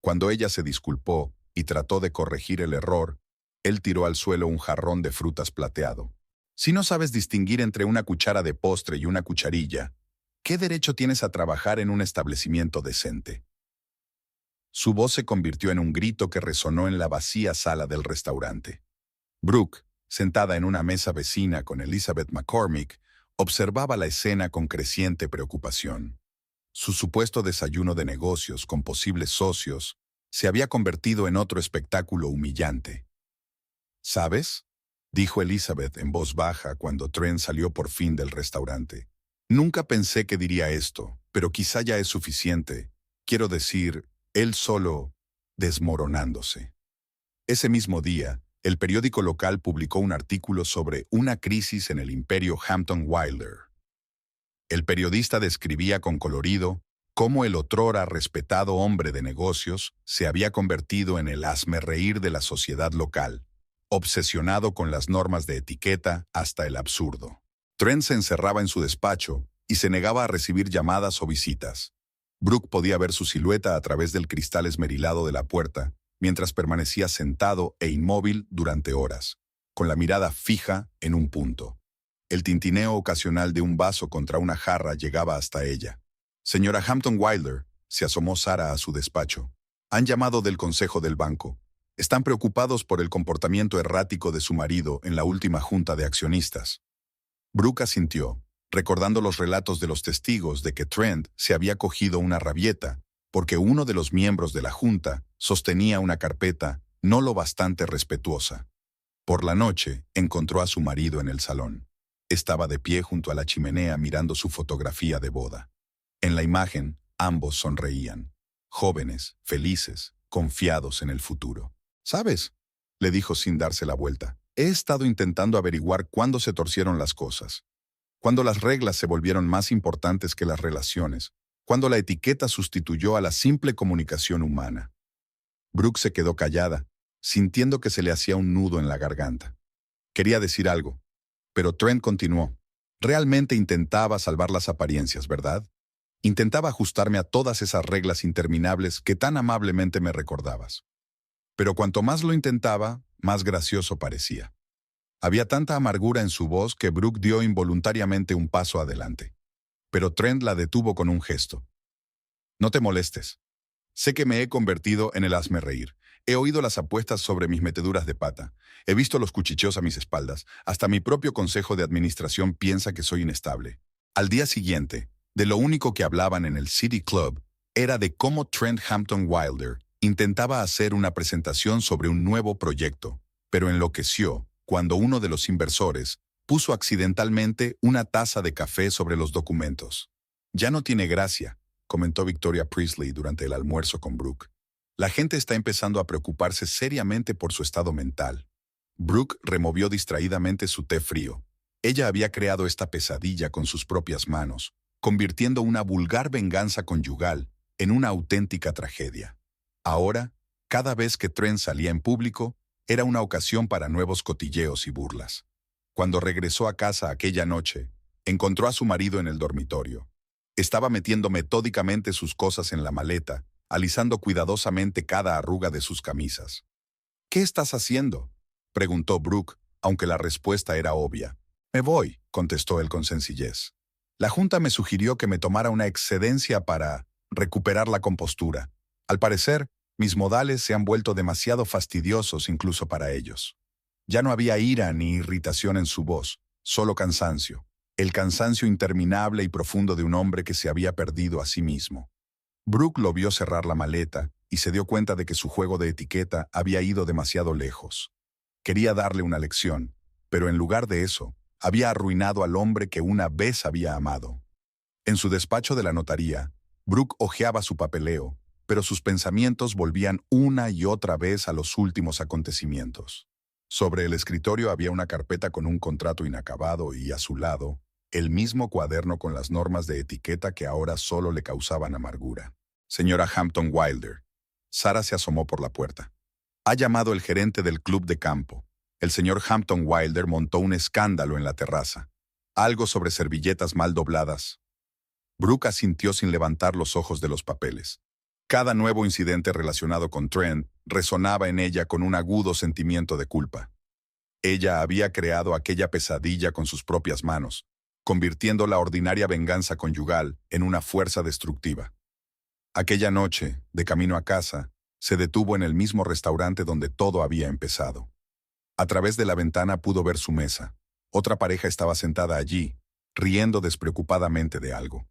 Cuando ella se disculpó y trató de corregir el error, él tiró al suelo un jarrón de frutas plateado. «Si no sabes distinguir entre una cuchara de postre y una cucharilla, ¿qué derecho tienes a trabajar en un establecimiento decente?». Su voz se convirtió en un grito que resonó en la vacía sala del restaurante. Brooke, sentada en una mesa vecina con Elizabeth McCormick, observaba la escena con creciente preocupación. Su supuesto desayuno de negocios con posibles socios se había convertido en otro espectáculo humillante. «¿Sabes?», dijo Elizabeth en voz baja cuando Trent salió por fin del restaurante. Nunca pensé que diría esto, pero quizá ya es suficiente. Quiero decir, él solo desmoronándose. Ese mismo día, el periódico local publicó un artículo sobre una crisis en el imperio Hampton Wilder. El periodista describía con colorido cómo el otrora respetado hombre de negocios se había convertido en el hazmerreír de la sociedad local, obsesionado con las normas de etiqueta hasta el absurdo. Trent se encerraba en su despacho y se negaba a recibir llamadas o visitas. Brooke podía ver su silueta a través del cristal esmerilado de la puerta, mientras permanecía sentado e inmóvil durante horas, con la mirada fija en un punto. El tintineo ocasional de un vaso contra una jarra llegaba hasta ella. «Señora Hampton Wilder», se asomó Sara a su despacho. «Han llamado del consejo del banco. Están preocupados por el comportamiento errático de su marido en la última junta de accionistas». Brooke asintió, recordando los relatos de los testigos de que Trent se había cogido una rabieta porque uno de los miembros de la junta sostenía una carpeta no lo bastante respetuosa. Por la noche, encontró a su marido en el salón. Estaba de pie junto a la chimenea mirando su fotografía de boda. En la imagen, ambos sonreían, jóvenes, felices, confiados en el futuro. «¿Sabes?», le dijo sin darse la vuelta. «He estado intentando averiguar cuándo se torcieron las cosas. Cuando las reglas se volvieron más importantes que las relaciones. Cuando la etiqueta sustituyó a la simple comunicación humana». Brooke se quedó callada, sintiendo que se le hacía un nudo en la garganta. Quería decir algo, pero Trent continuó. «Realmente intentaba salvar las apariencias, ¿verdad? Intentaba ajustarme a todas esas reglas interminables que tan amablemente me recordabas. Pero cuanto más lo intentaba, más gracioso parecía». Había tanta amargura en su voz que Brooke dio involuntariamente un paso adelante. Pero Trent la detuvo con un gesto. «No te molestes. Sé que me he convertido en el hazmerreír. He oído las apuestas sobre mis meteduras de pata. He visto los cuchicheos a mis espaldas. Hasta mi propio consejo de administración piensa que soy inestable». Al día siguiente, de lo único que hablaban en el City Club era de cómo Trent Hampton Wilder intentaba hacer una presentación sobre un nuevo proyecto, pero enloqueció cuando uno de los inversores puso accidentalmente una taza de café sobre los documentos. «Ya no tiene gracia», comentó Victoria Priestley durante el almuerzo con Brooke. «La gente está empezando a preocuparse seriamente por su estado mental». Brooke removió distraídamente su té frío. Ella había creado esta pesadilla con sus propias manos, convirtiendo una vulgar venganza conyugal en una auténtica tragedia. Ahora, cada vez que Trent salía en público, era una ocasión para nuevos cotilleos y burlas. Cuando regresó a casa aquella noche, encontró a su marido en el dormitorio. Estaba metiendo metódicamente sus cosas en la maleta, alisando cuidadosamente cada arruga de sus camisas. «¿Qué estás haciendo?», preguntó Brooke, aunque la respuesta era obvia. «Me voy», contestó él con sencillez. «La junta me sugirió que me tomara una excedencia para recuperar la compostura. Al parecer, mis modales se han vuelto demasiado fastidiosos incluso para ellos». Ya no había ira ni irritación en su voz, solo cansancio. El cansancio interminable y profundo de un hombre que se había perdido a sí mismo. Brooke lo vio cerrar la maleta y se dio cuenta de que su juego de etiqueta había ido demasiado lejos. Quería darle una lección, pero en lugar de eso, había arruinado al hombre que una vez había amado. En su despacho de la notaría, Brooke hojeaba su papeleo, pero sus pensamientos volvían una y otra vez a los últimos acontecimientos. Sobre el escritorio había una carpeta con un contrato inacabado y, a su lado, el mismo cuaderno con las normas de etiqueta que ahora solo le causaban amargura. «Señora Hampton Wilder». Sara se asomó por la puerta. «Ha llamado el gerente del club de campo. El señor Hampton Wilder montó un escándalo en la terraza. Algo sobre servilletas mal dobladas». Brooke asintió sin levantar los ojos de los papeles. Cada nuevo incidente relacionado con Trent resonaba en ella con un agudo sentimiento de culpa. Ella había creado aquella pesadilla con sus propias manos, convirtiendo la ordinaria venganza conyugal en una fuerza destructiva. Aquella noche, de camino a casa, se detuvo en el mismo restaurante donde todo había empezado. A través de la ventana pudo ver su mesa. Otra pareja estaba sentada allí, riendo despreocupadamente de algo.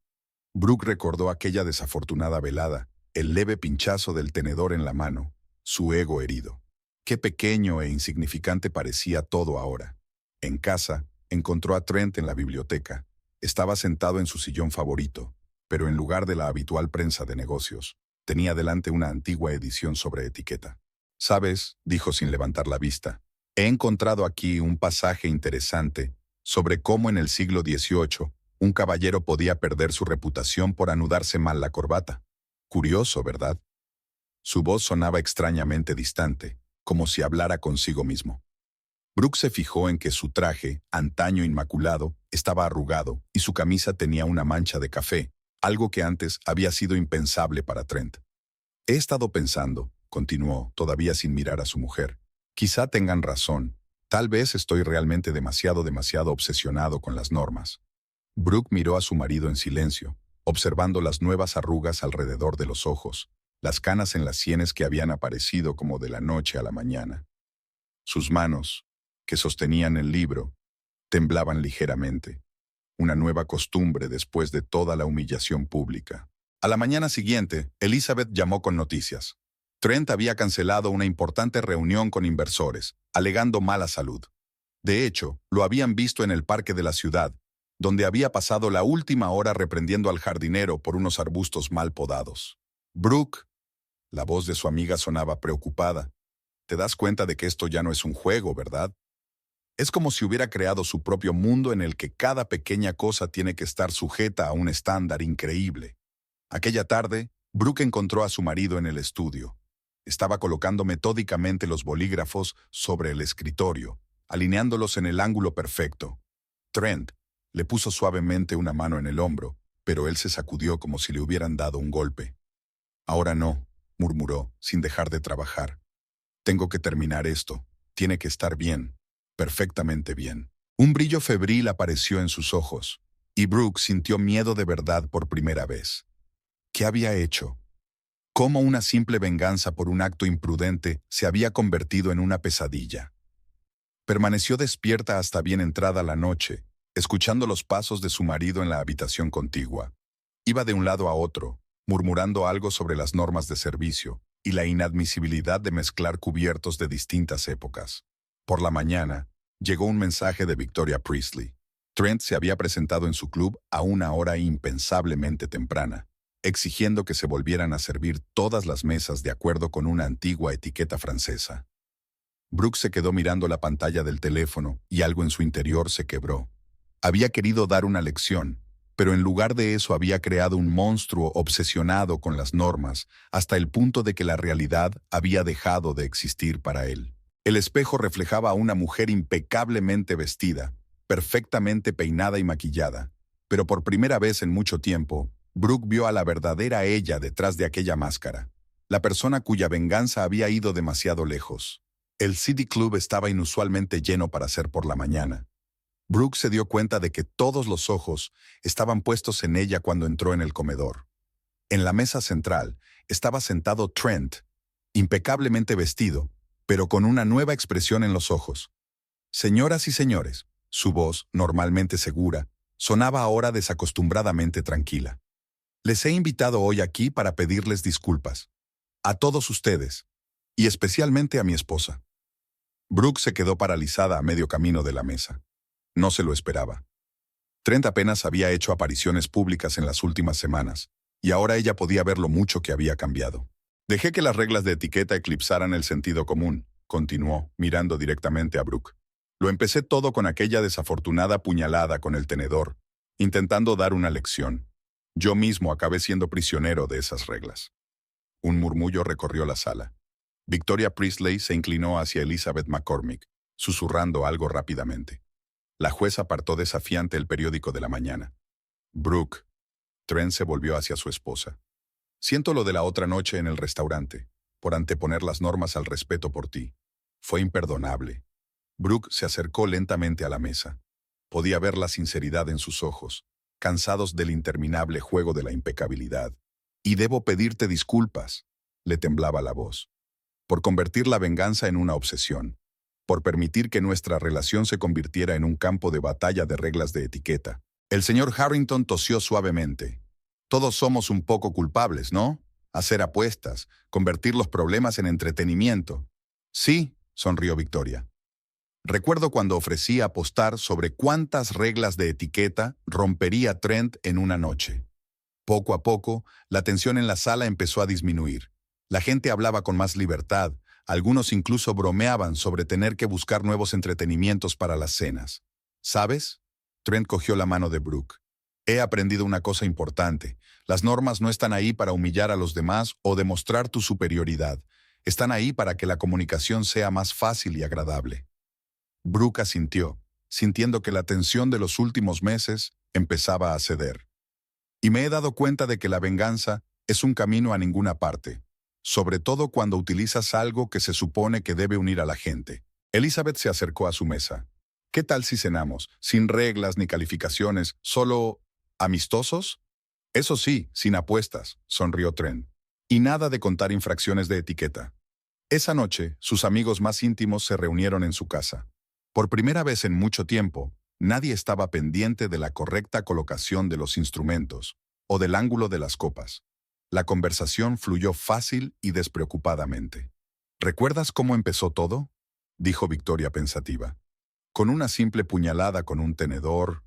Brooke recordó aquella desafortunada velada, el leve pinchazo del tenedor en la mano, su ego herido. Qué pequeño e insignificante parecía todo ahora. En casa, encontró a Trent en la biblioteca. Estaba sentado en su sillón favorito, pero en lugar de la habitual prensa de negocios, tenía delante una antigua edición sobre etiqueta. «¿Sabes?», dijo sin levantar la vista, «he encontrado aquí un pasaje interesante sobre cómo en el siglo XVIII un caballero podía perder su reputación por anudarse mal la corbata. Curioso, ¿verdad?». Su voz sonaba extrañamente distante, como si hablara consigo mismo. Brooke se fijó en que su traje, antaño inmaculado, estaba arrugado y su camisa tenía una mancha de café, algo que antes había sido impensable para Trent. «He estado pensando», continuó, todavía sin mirar a su mujer. «Quizá tengan razón. Tal vez estoy realmente demasiado obsesionado con las normas». Brooke miró a su marido en silencio, observando las nuevas arrugas alrededor de los ojos, las canas en las sienes que habían aparecido como de la noche a la mañana. Sus manos, que sostenían el libro, temblaban ligeramente. Una nueva costumbre después de toda la humillación pública. A la mañana siguiente, Elizabeth llamó con noticias. Trent había cancelado una importante reunión con inversores, alegando mala salud. De hecho, lo habían visto en el parque de la ciudad, donde había pasado la última hora reprendiendo al jardinero por unos arbustos mal podados. «Brooke», la voz de su amiga sonaba preocupada. «Te das cuenta de que esto ya no es un juego, ¿verdad? Es como si hubiera creado su propio mundo en el que cada pequeña cosa tiene que estar sujeta a un estándar increíble». Aquella tarde, Brooke encontró a su marido en el estudio. Estaba colocando metódicamente los bolígrafos sobre el escritorio, alineándolos en el ángulo perfecto. Trent le puso suavemente una mano en el hombro, pero él se sacudió como si le hubieran dado un golpe. «Ahora no», murmuró, sin dejar de trabajar. «Tengo que terminar esto. Tiene que estar bien, perfectamente bien». Un brillo febril apareció en sus ojos, y Brooke sintió miedo de verdad por primera vez. ¿Qué había hecho? ¿Cómo una simple venganza por un acto imprudente se había convertido en una pesadilla? Permaneció despierta hasta bien entrada la noche, escuchando los pasos de su marido en la habitación contigua. Iba de un lado a otro, murmurando algo sobre las normas de servicio y la inadmisibilidad de mezclar cubiertos de distintas épocas. Por la mañana, llegó un mensaje de Victoria Priestley. Trent se había presentado en su club a una hora impensablemente temprana, exigiendo que se volvieran a servir todas las mesas de acuerdo con una antigua etiqueta francesa. Brooke se quedó mirando la pantalla del teléfono y algo en su interior se quebró. Había querido dar una lección, pero en lugar de eso había creado un monstruo obsesionado con las normas hasta el punto de que la realidad había dejado de existir para él. El espejo reflejaba a una mujer impecablemente vestida, perfectamente peinada y maquillada, pero por primera vez en mucho tiempo, Brooke vio a la verdadera ella detrás de aquella máscara, la persona cuya venganza había ido demasiado lejos. El City Club estaba inusualmente lleno para ser por la mañana. Brooke se dio cuenta de que todos los ojos estaban puestos en ella cuando entró en el comedor. En la mesa central estaba sentado Trent, impecablemente vestido, pero con una nueva expresión en los ojos. «Señoras y señores», su voz, normalmente segura, sonaba ahora desacostumbradamente tranquila. «Les he invitado hoy aquí para pedirles disculpas. A todos ustedes, y especialmente a mi esposa». Brooke se quedó paralizada a medio camino de la mesa. No se lo esperaba. Trent apenas había hecho apariciones públicas en las últimas semanas, y ahora ella podía ver lo mucho que había cambiado. «Dejé que las reglas de etiqueta eclipsaran el sentido común», continuó, mirando directamente a Brooke. «Lo empecé todo con aquella desafortunada puñalada con el tenedor, intentando dar una lección. Yo mismo acabé siendo prisionero de esas reglas». Un murmullo recorrió la sala. Victoria Priestley se inclinó hacia Elizabeth McCormick, susurrando algo rápidamente. La jueza apartó desafiante el periódico de la mañana. «Brooke», Trent se volvió hacia su esposa. «Siento lo de la otra noche en el restaurante, por anteponer las normas al respeto por ti. Fue imperdonable». Brooke se acercó lentamente a la mesa. Podía ver la sinceridad en sus ojos, cansados del interminable juego de la impecabilidad. «Y debo pedirte disculpas», le temblaba la voz, «por convertir la venganza en una obsesión, por permitir que nuestra relación se convirtiera en un campo de batalla de reglas de etiqueta». El señor Harrington tosió suavemente. «Todos somos un poco culpables, ¿no? Hacer apuestas, convertir los problemas en entretenimiento». Sí, sonrió Victoria. Recuerdo cuando ofrecí apostar sobre cuántas reglas de etiqueta rompería Trent en una noche. Poco a poco, la tensión en la sala empezó a disminuir. La gente hablaba con más libertad, algunos incluso bromeaban sobre tener que buscar nuevos entretenimientos para las cenas. ¿Sabes? Trent cogió la mano de Brooke. He aprendido una cosa importante. Las normas no están ahí para humillar a los demás o demostrar tu superioridad. Están ahí para que la comunicación sea más fácil y agradable. Brooke asintió, sintiendo que la tensión de los últimos meses empezaba a ceder. Y me he dado cuenta de que la venganza es un camino a ninguna parte, sobre todo cuando utilizas algo que se supone que debe unir a la gente. Elizabeth se acercó a su mesa. ¿Qué tal si cenamos, sin reglas ni calificaciones, solo amistosos? Eso sí, sin apuestas, sonrió Trent. Y nada de contar infracciones de etiqueta. Esa noche, sus amigos más íntimos se reunieron en su casa. Por primera vez en mucho tiempo, nadie estaba pendiente de la correcta colocación de los instrumentos o del ángulo de las copas. La conversación fluyó fácil y despreocupadamente. ¿Recuerdas cómo empezó todo?, dijo Victoria pensativa. Con una simple puñalada con un tenedor,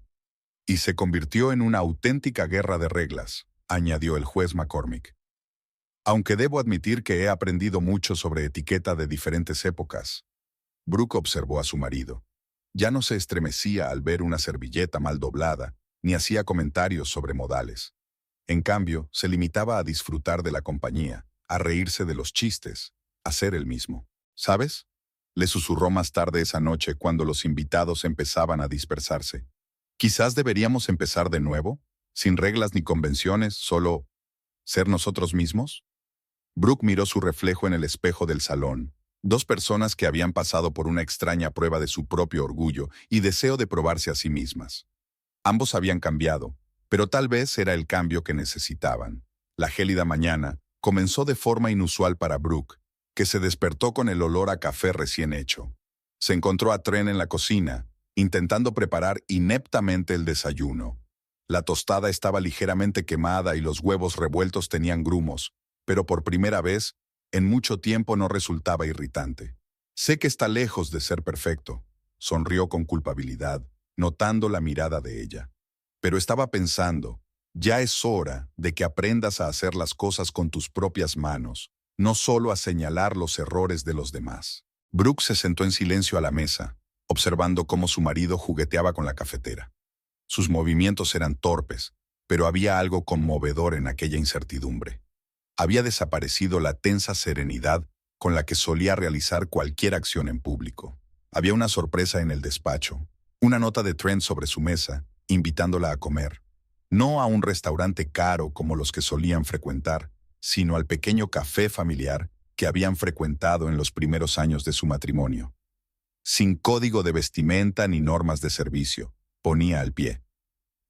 y se convirtió en una auténtica guerra de reglas, añadió el juez McCormick. Aunque debo admitir que he aprendido mucho sobre etiqueta de diferentes épocas. Brooke observó a su marido. Ya no se estremecía al ver una servilleta mal doblada, ni hacía comentarios sobre modales. En cambio, se limitaba a disfrutar de la compañía, a reírse de los chistes, a ser el mismo. ¿Sabes?, le susurró más tarde esa noche cuando los invitados empezaban a dispersarse. Quizás deberíamos empezar de nuevo, sin reglas ni convenciones, solo ser nosotros mismos. Brooke miró su reflejo en el espejo del salón. Dos personas que habían pasado por una extraña prueba de su propio orgullo y deseo de probarse a sí mismas. Ambos habían cambiado, pero tal vez era el cambio que necesitaban. La gélida mañana comenzó de forma inusual para Brooke, que se despertó con el olor a café recién hecho. Se encontró a Trent en la cocina, intentando preparar ineptamente el desayuno. La tostada estaba ligeramente quemada y los huevos revueltos tenían grumos, pero por primera vez, en mucho tiempo no resultaba irritante. Sé que está lejos de ser perfecto, sonrió con culpabilidad, notando la mirada de ella. Pero estaba pensando, ya es hora de que aprendas a hacer las cosas con tus propias manos, no solo a señalar los errores de los demás. Brooke se sentó en silencio a la mesa, observando cómo su marido jugueteaba con la cafetera. Sus movimientos eran torpes, pero había algo conmovedor en aquella incertidumbre. Había desaparecido la tensa serenidad con la que solía realizar cualquier acción en público. Había una sorpresa en el despacho, una nota de Trent sobre su mesa, invitándola a comer. No a un restaurante caro como los que solían frecuentar, sino al pequeño café familiar que habían frecuentado en los primeros años de su matrimonio. Sin código de vestimenta ni normas de servicio, ponía al pie.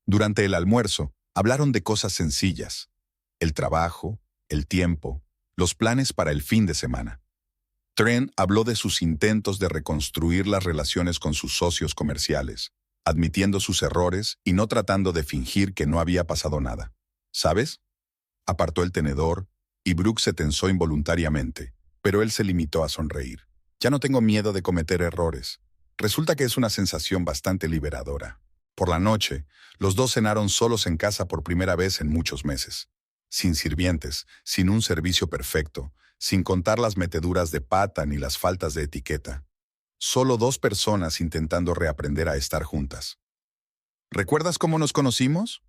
Durante el almuerzo, hablaron de cosas sencillas: el trabajo, el tiempo, los planes para el fin de semana. Trent habló de sus intentos de reconstruir las relaciones con sus socios comerciales, admitiendo sus errores y no tratando de fingir que no había pasado nada. ¿Sabes? Apartó el tenedor y Brooke se tensó involuntariamente, pero él se limitó a sonreír. Ya no tengo miedo de cometer errores. Resulta que es una sensación bastante liberadora. Por la noche, los dos cenaron solos en casa por primera vez en muchos meses. Sin sirvientes, sin un servicio perfecto, sin contar las meteduras de pata ni las faltas de etiqueta. Solo dos personas intentando reaprender a estar juntas. ¿Recuerdas cómo nos conocimos?,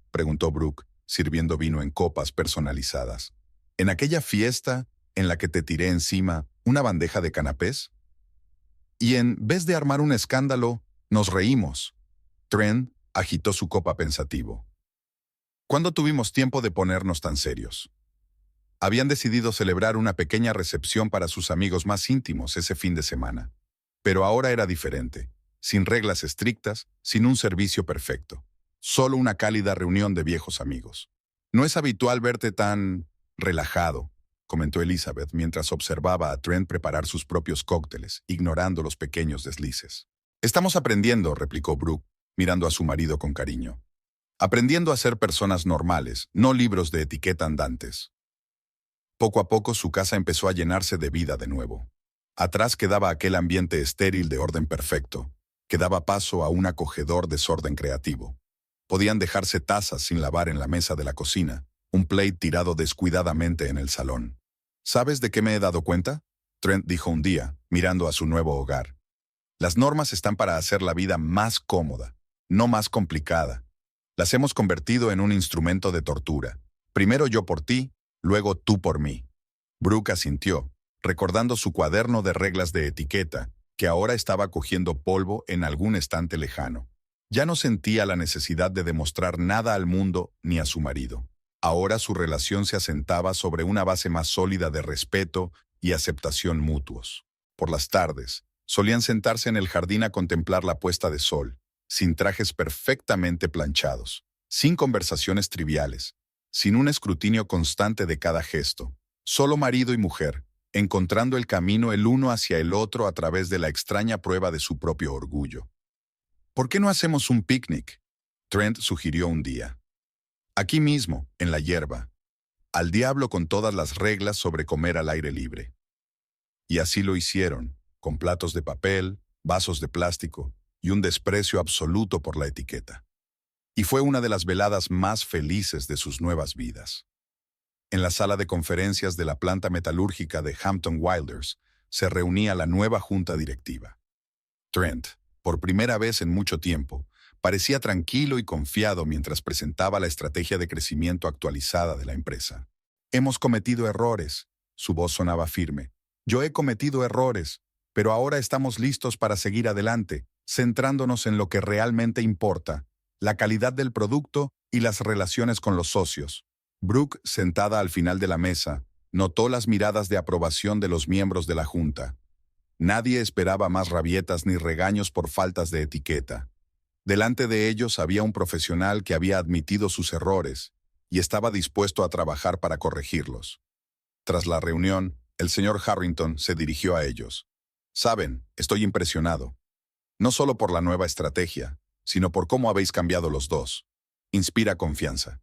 preguntó Brooke, sirviendo vino en copas personalizadas. ¿En aquella fiesta en la que te tiré encima una bandeja de canapés? Y en vez de armar un escándalo, nos reímos. Trent agitó su copa pensativo. ¿Cuándo tuvimos tiempo de ponernos tan serios? Habían decidido celebrar una pequeña recepción para sus amigos más íntimos ese fin de semana. Pero ahora era diferente, sin reglas estrictas, sin un servicio perfecto. Solo una cálida reunión de viejos amigos. No es habitual verte tan relajado, comentó Elizabeth mientras observaba a Trent preparar sus propios cócteles, ignorando los pequeños deslices. Estamos aprendiendo, replicó Brooke, mirando a su marido con cariño. Aprendiendo a ser personas normales, no libros de etiqueta andantes. Poco a poco su casa empezó a llenarse de vida de nuevo. Atrás quedaba aquel ambiente estéril de orden perfecto, que daba paso a un acogedor desorden creativo. Podían dejarse tazas sin lavar en la mesa de la cocina, un plate tirado descuidadamente en el salón. ¿Sabes de qué me he dado cuenta?, Trent dijo un día, mirando a su nuevo hogar. Las normas están para hacer la vida más cómoda, no más complicada. Las hemos convertido en un instrumento de tortura. Primero yo por ti, luego tú por mí. Brooke asintió, recordando su cuaderno de reglas de etiqueta, que ahora estaba cogiendo polvo en algún estante lejano. Ya no sentía la necesidad de demostrar nada al mundo ni a su marido. Ahora su relación se asentaba sobre una base más sólida de respeto y aceptación mutuos. Por las tardes, solían sentarse en el jardín a contemplar la puesta de sol, sin trajes perfectamente planchados, sin conversaciones triviales, sin un escrutinio constante de cada gesto. Solo marido y mujer, encontrando el camino el uno hacia el otro a través de la extraña prueba de su propio orgullo. ¿Por qué no hacemos un picnic?, Trent sugirió un día. Aquí mismo, en la hierba. Al diablo con todas las reglas sobre comer al aire libre. Y así lo hicieron, con platos de papel, vasos de plástico y un desprecio absoluto por la etiqueta. Y fue una de las veladas más felices de sus nuevas vidas. En la sala de conferencias de la planta metalúrgica de Hampton Wilders se reunía la nueva junta directiva. Trent, por primera vez en mucho tiempo, parecía tranquilo y confiado mientras presentaba la estrategia de crecimiento actualizada de la empresa. Hemos cometido errores, su voz sonaba firme. Yo he cometido errores, pero ahora estamos listos para seguir adelante, centrándonos en lo que realmente importa, la calidad del producto y las relaciones con los socios. Brooke, sentada al final de la mesa, notó las miradas de aprobación de los miembros de la junta. Nadie esperaba más rabietas ni regaños por faltas de etiqueta. Delante de ellos había un profesional que había admitido sus errores y estaba dispuesto a trabajar para corregirlos. Tras la reunión, el señor Harrington se dirigió a ellos. Saben, estoy impresionado. No solo por la nueva estrategia, sino por cómo habéis cambiado los dos. Inspira confianza.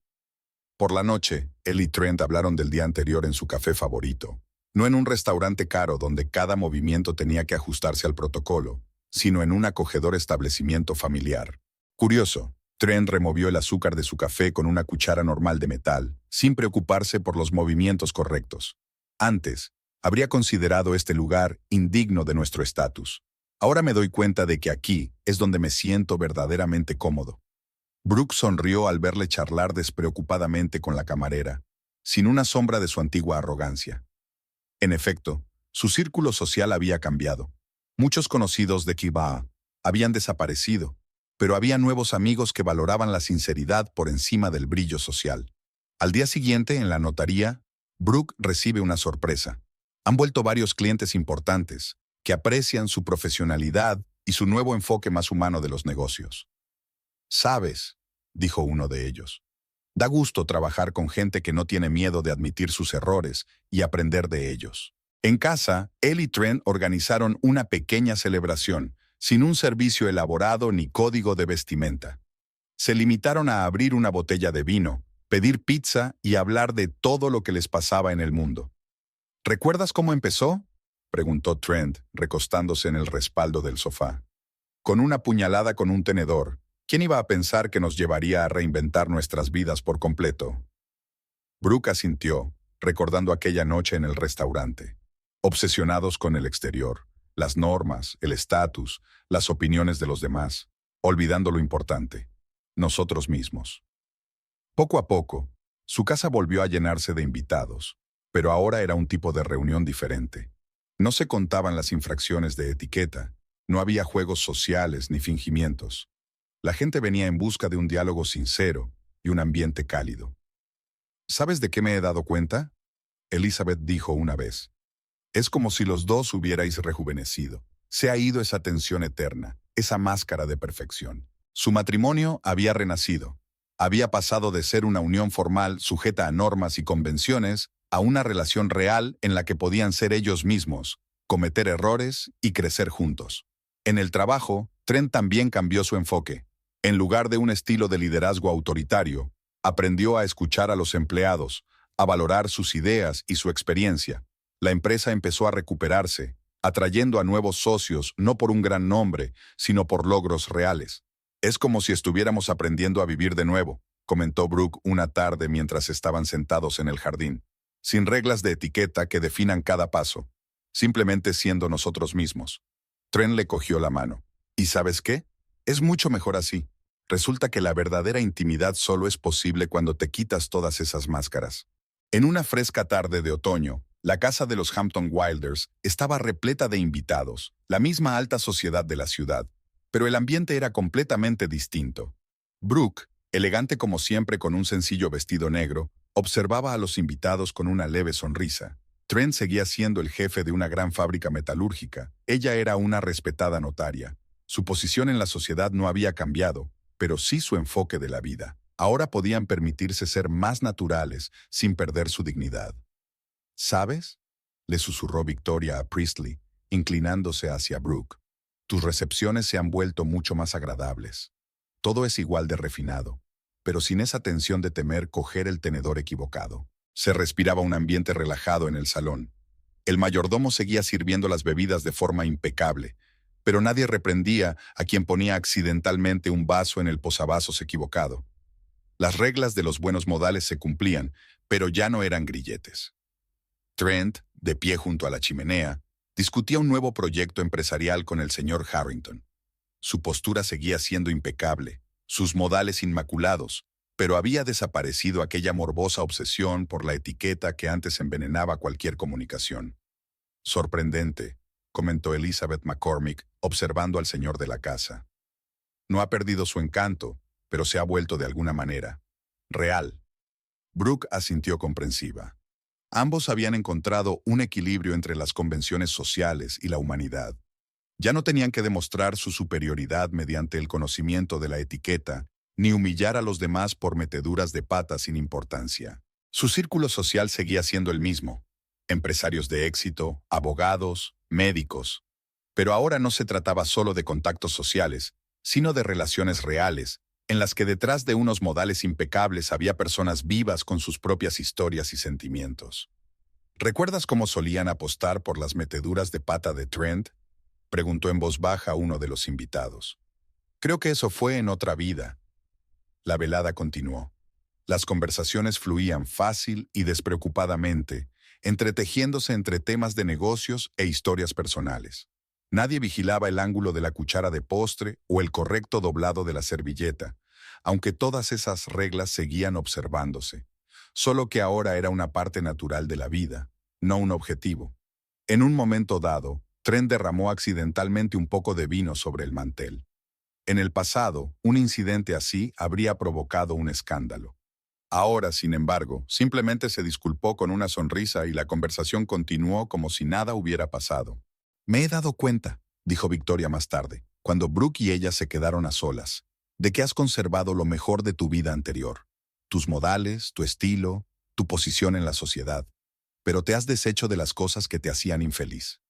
Por la noche, él y Trent hablaron del día anterior en su café favorito. No en un restaurante caro donde cada movimiento tenía que ajustarse al protocolo, sino en un acogedor establecimiento familiar. Curioso, Trent removió el azúcar de su café con una cuchara normal de metal, sin preocuparse por los movimientos correctos. Antes, habría considerado este lugar indigno de nuestro estatus. Ahora me doy cuenta de que aquí es donde me siento verdaderamente cómodo. Brooke sonrió al verle charlar despreocupadamente con la camarera, sin una sombra de su antigua arrogancia. En efecto, su círculo social había cambiado. Muchos conocidos de Kiba habían desaparecido, pero había nuevos amigos que valoraban la sinceridad por encima del brillo social. Al día siguiente, en la notaría, Brooke recibe una sorpresa. Han vuelto varios clientes importantes, que aprecian su profesionalidad y su nuevo enfoque más humano de los negocios. «Sabes», dijo uno de ellos, «da gusto trabajar con gente que no tiene miedo de admitir sus errores y aprender de ellos». En casa, él y Trent organizaron una pequeña celebración, sin un servicio elaborado ni código de vestimenta. Se limitaron a abrir una botella de vino, pedir pizza y hablar de todo lo que les pasaba en el mundo. «¿Recuerdas cómo empezó?», preguntó Trent, recostándose en el respaldo del sofá. «Con una puñalada con un tenedor. ¿Quién iba a pensar que nos llevaría a reinventar nuestras vidas por completo?». Brooke asintió, recordando aquella noche en el restaurante. Obsesionados con el exterior, las normas, el estatus, las opiniones de los demás, olvidando lo importante, nosotros mismos. Poco a poco, su casa volvió a llenarse de invitados, pero ahora era un tipo de reunión diferente. No se contaban las infracciones de etiqueta, no había juegos sociales ni fingimientos. La gente venía en busca de un diálogo sincero y un ambiente cálido. «¿Sabes de qué me he dado cuenta?», Elizabeth dijo una vez. «Es como si los dos hubierais rejuvenecido. Se ha ido esa tensión eterna, esa máscara de perfección. Su matrimonio había renacido. Había pasado de ser una unión formal sujeta a normas y convenciones a una relación real en la que podían ser ellos mismos, cometer errores y crecer juntos. En el trabajo, Trent también cambió su enfoque. En lugar de un estilo de liderazgo autoritario, aprendió a escuchar a los empleados, a valorar sus ideas y su experiencia. La empresa empezó a recuperarse, atrayendo a nuevos socios no por un gran nombre, sino por logros reales. Es como si estuviéramos aprendiendo a vivir de nuevo, comentó Brooke una tarde mientras estaban sentados en el jardín, sin reglas de etiqueta que definan cada paso, simplemente siendo nosotros mismos. Trent le cogió la mano. ¿Y sabes qué? Es mucho mejor así. Resulta que la verdadera intimidad solo es posible cuando te quitas todas esas máscaras. En una fresca tarde de otoño, la casa de los Hampton Wilders estaba repleta de invitados, la misma alta sociedad de la ciudad, pero el ambiente era completamente distinto. Brooke, elegante como siempre con un sencillo vestido negro, observaba a los invitados con una leve sonrisa. Trent seguía siendo el jefe de una gran fábrica metalúrgica. Ella era una respetada notaria. Su posición en la sociedad no había cambiado, pero sí su enfoque de la vida. Ahora podían permitirse ser más naturales sin perder su dignidad. ¿Sabes?, le susurró Victoria a Priestley, inclinándose hacia Brooke. Tus recepciones se han vuelto mucho más agradables. Todo es igual de refinado, pero sin esa tensión de temer coger el tenedor equivocado. Se respiraba un ambiente relajado en el salón. El mayordomo seguía sirviendo las bebidas de forma impecable, pero nadie reprendía a quien ponía accidentalmente un vaso en el posavasos equivocado. Las reglas de los buenos modales se cumplían, pero ya no eran grilletes. Trent, de pie junto a la chimenea, discutía un nuevo proyecto empresarial con el señor Harrington. Su postura seguía siendo impecable, sus modales inmaculados, pero había desaparecido aquella morbosa obsesión por la etiqueta que antes envenenaba cualquier comunicación. Sorprendente, comentó Elizabeth McCormick, observando al señor de la casa. No ha perdido su encanto, pero se ha vuelto de alguna manera real. Brooke asintió comprensiva. Ambos habían encontrado un equilibrio entre las convenciones sociales y la humanidad. Ya no tenían que demostrar su superioridad mediante el conocimiento de la etiqueta, ni humillar a los demás por meteduras de pata sin importancia. Su círculo social seguía siendo el mismo: empresarios de éxito, abogados, médicos. Pero ahora no se trataba solo de contactos sociales, sino de relaciones reales, en las que detrás de unos modales impecables había personas vivas con sus propias historias y sentimientos. ¿Recuerdas cómo solían apostar por las meteduras de pata de Trent?, preguntó en voz baja uno de los invitados. Creo que eso fue en otra vida. La velada continuó. Las conversaciones fluían fácil y despreocupadamente, entretejiéndose entre temas de negocios e historias personales. Nadie vigilaba el ángulo de la cuchara de postre o el correcto doblado de la servilleta, aunque todas esas reglas seguían observándose, solo que ahora era una parte natural de la vida, no un objetivo. En un momento dado, Trent derramó accidentalmente un poco de vino sobre el mantel. En el pasado, un incidente así habría provocado un escándalo. Ahora, sin embargo, simplemente se disculpó con una sonrisa y la conversación continuó como si nada hubiera pasado. Me he dado cuenta, dijo Victoria más tarde, cuando Brooke y ella se quedaron a solas, de que has conservado lo mejor de tu vida anterior. Tus modales, tu estilo, tu posición en la sociedad. Pero te has deshecho de las cosas que te hacían infeliz.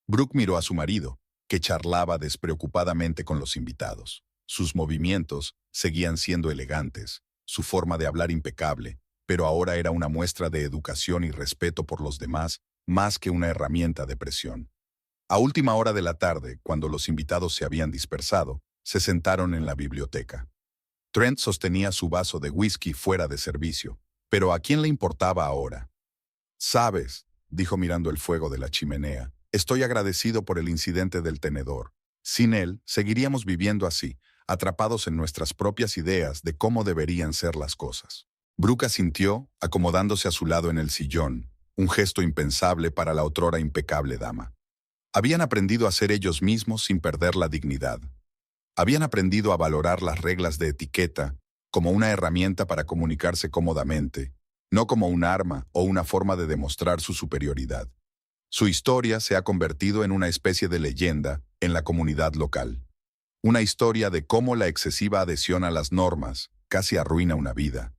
Brooke miró a su marido, que charlaba despreocupadamente con los invitados. Sus movimientos seguían siendo elegantes, su forma de hablar impecable, pero ahora era una muestra de educación y respeto por los demás, más que una herramienta de presión. A última hora de la tarde, cuando los invitados se habían dispersado, se sentaron en la biblioteca. Trent sostenía su vaso de whisky fuera de servicio, pero ¿a quién le importaba ahora? «Sabes», dijo mirando el fuego de la chimenea, «estoy agradecido por el incidente del tenedor. Sin él, seguiríamos viviendo así, atrapados en nuestras propias ideas de cómo deberían ser las cosas». Brooke asintió, acomodándose a su lado en el sillón, un gesto impensable para la otrora impecable dama. Habían aprendido a ser ellos mismos sin perder la dignidad. Habían aprendido a valorar las reglas de etiqueta como una herramienta para comunicarse cómodamente, no como un arma o una forma de demostrar su superioridad. Su historia se ha convertido en una especie de leyenda en la comunidad local. Una historia de cómo la excesiva adhesión a las normas casi arruina una vida,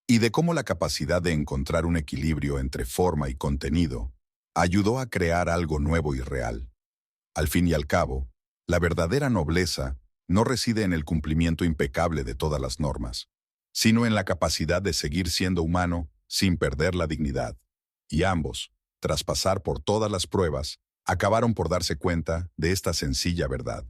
y de cómo la capacidad de encontrar un equilibrio entre forma y contenido ayudó a crear algo nuevo y real. Al fin y al cabo, la verdadera nobleza no reside en el cumplimiento impecable de todas las normas, sino en la capacidad de seguir siendo humano sin perder la dignidad. Y ambos, tras pasar por todas las pruebas, acabaron por darse cuenta de esta sencilla verdad.